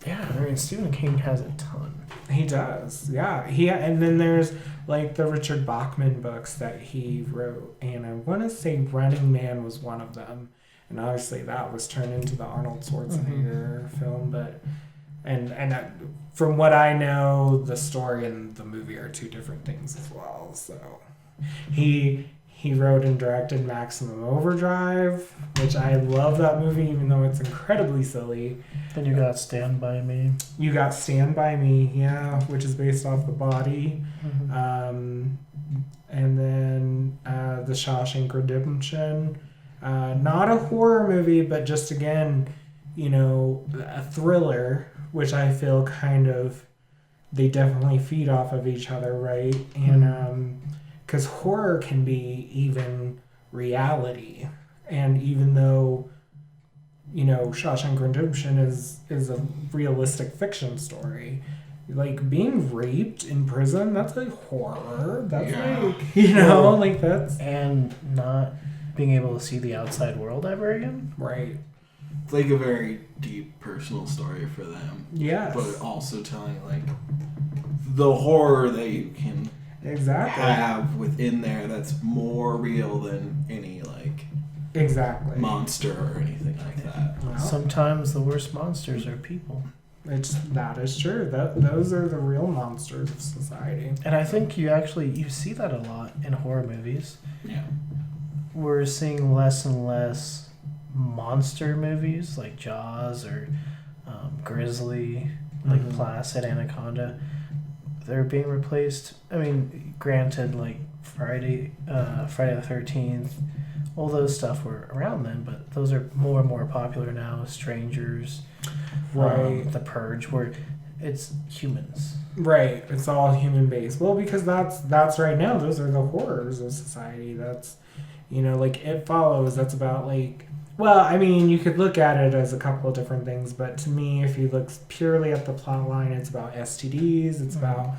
Yeah, I mean, Stephen King has a ton. He does, yeah. And then there's like the Richard Bachman books that he wrote, and I want to say Running Man was one of them, and obviously that was turned into the Arnold Schwarzenegger film. But from what I know, the story and the movie are two different things as well. So he wrote and directed Maximum Overdrive, which I love that movie, even though it's incredibly silly. Then you got Stand By Me. You got Stand By Me, yeah, which is based off The Body. Mm-hmm. And then The Shawshank Redemption. Not a horror movie, but just, again, a thriller, which I feel kind of, they definitely feed off of each other, right? And because horror can be even reality. And even though, Shawshank Redemption is a realistic fiction story, like being raped in prison, that's like horror. That's that's... And not being able to see the outside world ever again? Right. It's like a very deep personal story for them. Yes. But also telling, like, the horror that you can have within there that's more real than any, like, monster or anything like that. Well, sometimes the worst monsters are people. That is true. Those are the real monsters of society. And I think you see that a lot in horror movies. Yeah. We're seeing less and less monster movies like Jaws or Grizzly, like Placid, Anaconda. They're being replaced. I mean, granted, like Friday the 13th, all those stuff were around then, but those are more and more popular now. Strangers, right? The Purge, where it's humans. Right, it's all human based. Well, because that's right now. Those are the horrors of society. That's, like It Follows. That's about like. Well, I mean, you could look at it as a couple of different things, but to me, if you look purely at the plot line, it's about STDs, it's about,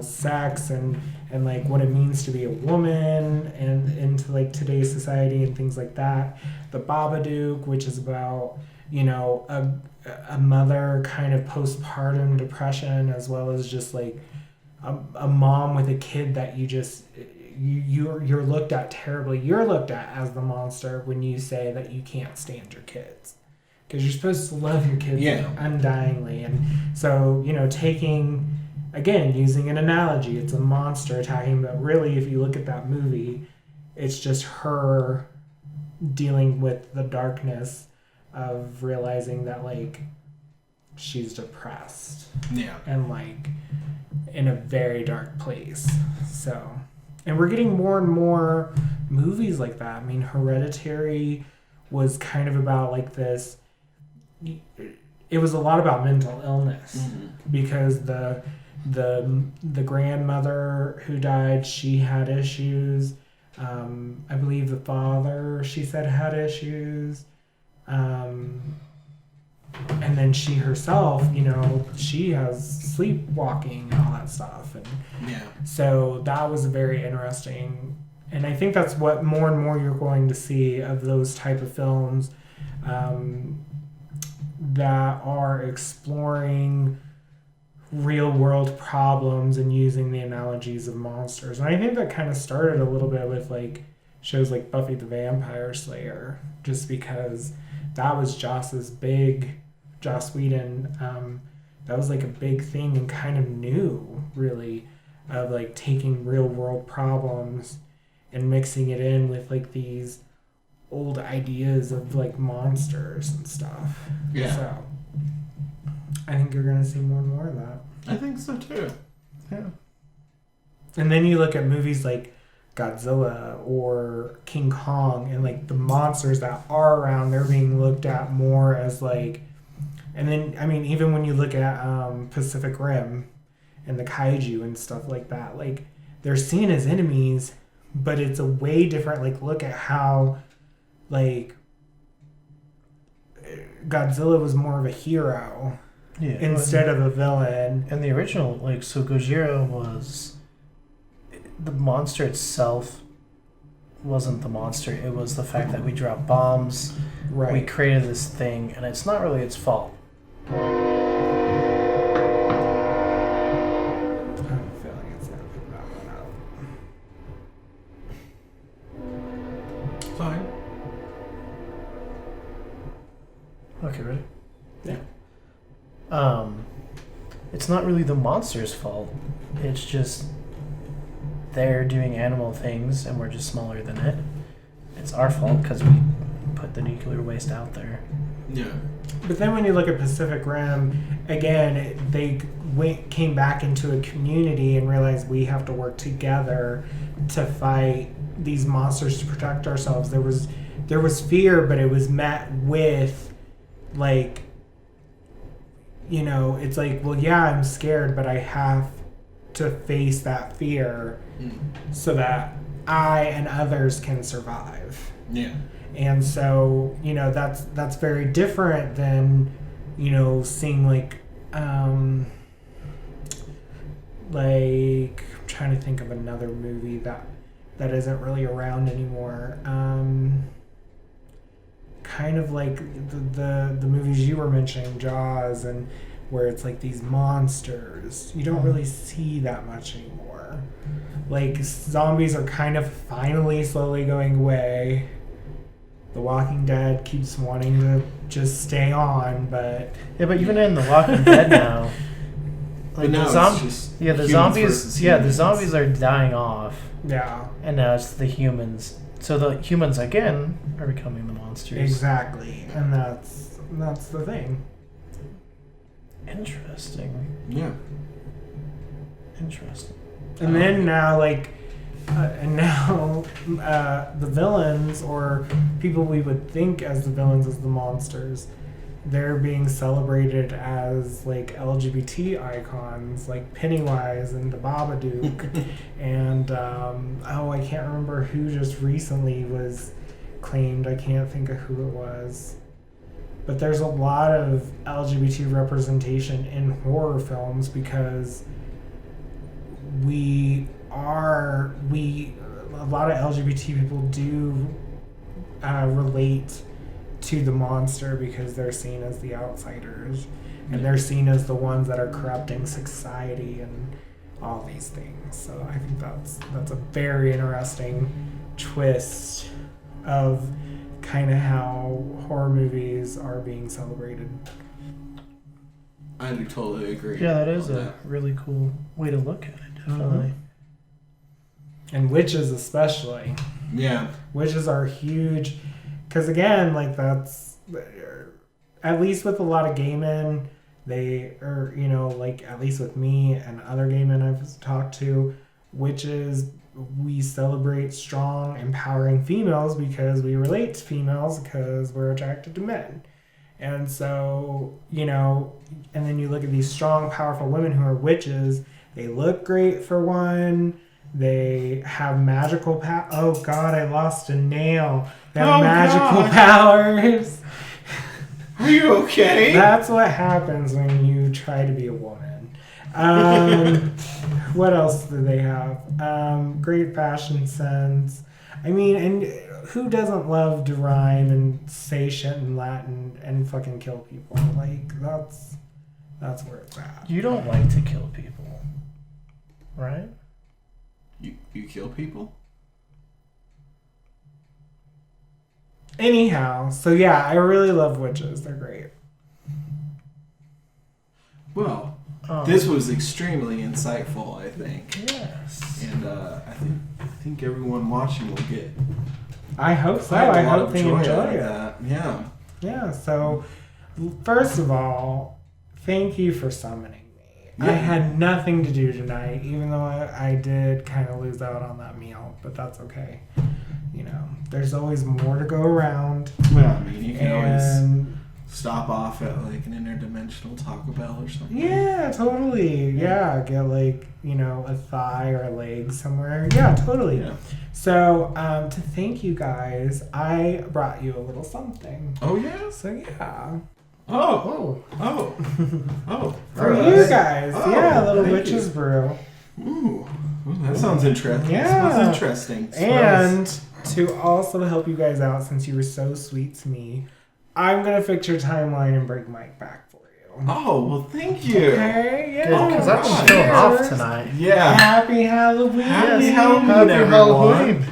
sex and like what it means to be a woman and into like today's society and things like that. The Babadook, which is about, a mother kind of postpartum depression, as well as just like a mom with a kid that you just... You're looked at terribly. You're looked at as the monster when you say that you can't stand your kids, because you're supposed to love your kids undyingly. And so, using an analogy, it's a monster attacking, but really, if you look at that movie, it's just her dealing with the darkness of realizing that, like, she's depressed. Yeah. And, like, in a very dark place. So... And we're getting more and more movies like that. I mean, Hereditary was kind of about like this. It was a lot about mental illness because the grandmother who died, she had issues. I believe the father, she said, had issues. And then she herself, she has sleepwalking and all that stuff. And so that was very interesting. And I think that's what more and more you're going to see of those type of films that are exploring real world problems and using the analogies of monsters. And I think that kind of started a little bit with like shows like Buffy the Vampire Slayer, just because that was Joss Whedon, that was like a big thing and kind of new, really, of like taking real world problems and mixing it in with like these old ideas of like monsters and stuff. Yeah. So I think you're going to see more and more of that. I think so too. Yeah. And then you look at movies like Godzilla or King Kong, and like the monsters that are around, they're being looked at more as like, and then I mean even when you look at Pacific Rim and the kaiju and stuff like that, like they're seen as enemies, but it's a way different like look at how like Godzilla was more of a hero instead of a villain. And the original, like, so Gojira was, the monster itself wasn't the monster. It was the fact that we dropped bombs. Right. We created this thing, and it's not really its fault. I have a feeling it's gonna pick that one out. Fine. Okay, ready? Yeah. It's not really the monster's fault. It's just they're doing animal things and we're just smaller than it. It's our fault because we put the nuclear waste out there. Yeah. But then when you look at Pacific Rim, again, they came back into a community and realized we have to work together to fight these monsters to protect ourselves. There was fear, but it was met with like, you know, it's like, well, yeah, I'm scared, but I have to face that fear so that I and others can survive. Yeah. And so, you know, that's very different than, you know, seeing like I'm trying to think of another movie that isn't really around anymore. Kind of like the movies you were mentioning, Jaws, and where it's like these monsters. You don't really see that much anymore. Like zombies are kind of finally slowly going away. The Walking Dead keeps wanting to just stay on, but Yeah, but even in The Walking Dead now, like But now the it's just the humans zombies, versus the humans. zombies are dying off, yeah, and now it's the humans. So the humans again are becoming the monsters. exactly. And that's the thing. Interesting. Yeah. Interesting. And then now, like, the villains, or people we would think as the villains as the monsters, they're being celebrated as like LGBT icons, like Pennywise and the Babadook, and I can't remember who just recently was claimed. I can't think of who it was. But there's a lot of LGBT representation in horror films because a lot of LGBT people do relate to the monster because they're seen as the outsiders and they're seen as the ones that are corrupting society and all these things. So I think that's a very interesting twist of kind of how horror movies are being celebrated. I do totally agree. Yeah, that is on a really cool way to look at it, definitely. And witches especially. Yeah. Witches are huge. Because again, like that's, at least with a lot of gay men, they are, you know, like at least with me and other gay men I've talked to, witches, we celebrate strong, empowering females because we relate to females because we're attracted to men. And so, you know, and then you look at these strong, powerful women who are witches, they look great for one. They have magical oh God, I lost a nail. They have magical powers. Are you okay? That's what happens when you try to be a woman. What else do they have? Great fashion sense. I mean, and who doesn't love to rhyme and say shit in Latin and fucking kill people? Like, that's where it's at. You don't like to kill people, right? You kill people? Anyhow, so yeah, I really love witches. They're great. Well, this was extremely insightful, I think. Yes. And I think everyone watching will get I hope so. quite a I lot hope of they joy enjoy out of it. that. Yeah. Yeah, so first of all, thank you for summoning me. I had nothing to do tonight, even though I did kind of lose out on that meal, but that's okay. You know, there's always more to go around. Well, I mean, you can always And stop off at like an interdimensional Taco Bell or something. yeah, totally. Yeah, get like, you know, a thigh or a leg somewhere. Yeah, totally. Yeah. So, to thank you guys, I brought you a little something. Oh yeah. So yeah. Oh. Oh. For All you right. guys. Oh, yeah, a little thank witch's you. brew. Ooh, that sounds interesting. Yeah. That sounds interesting. And to also help you guys out, since you were so sweet to me, I'm going to fix your timeline and bring Mike back for you. Oh, well, thank you. Okay, yeah. Good, because I've been Alright. feeling off Cheers. tonight. Yeah. Happy Halloween. Happy Yes, Halloween, happy everyone. Halloween.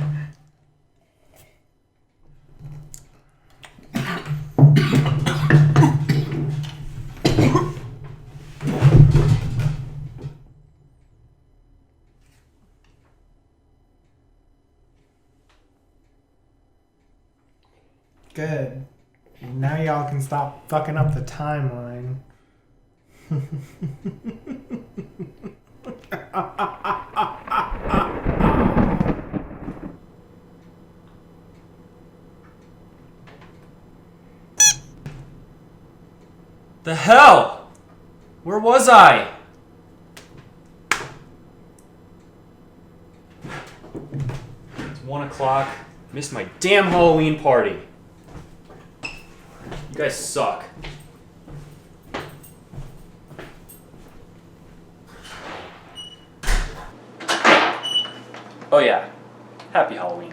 Good. Now y'all can stop fucking up the timeline. The hell? Where was I? It's 1 o'clock. Missed my damn Halloween party. You guys suck. Oh yeah. Happy Halloween.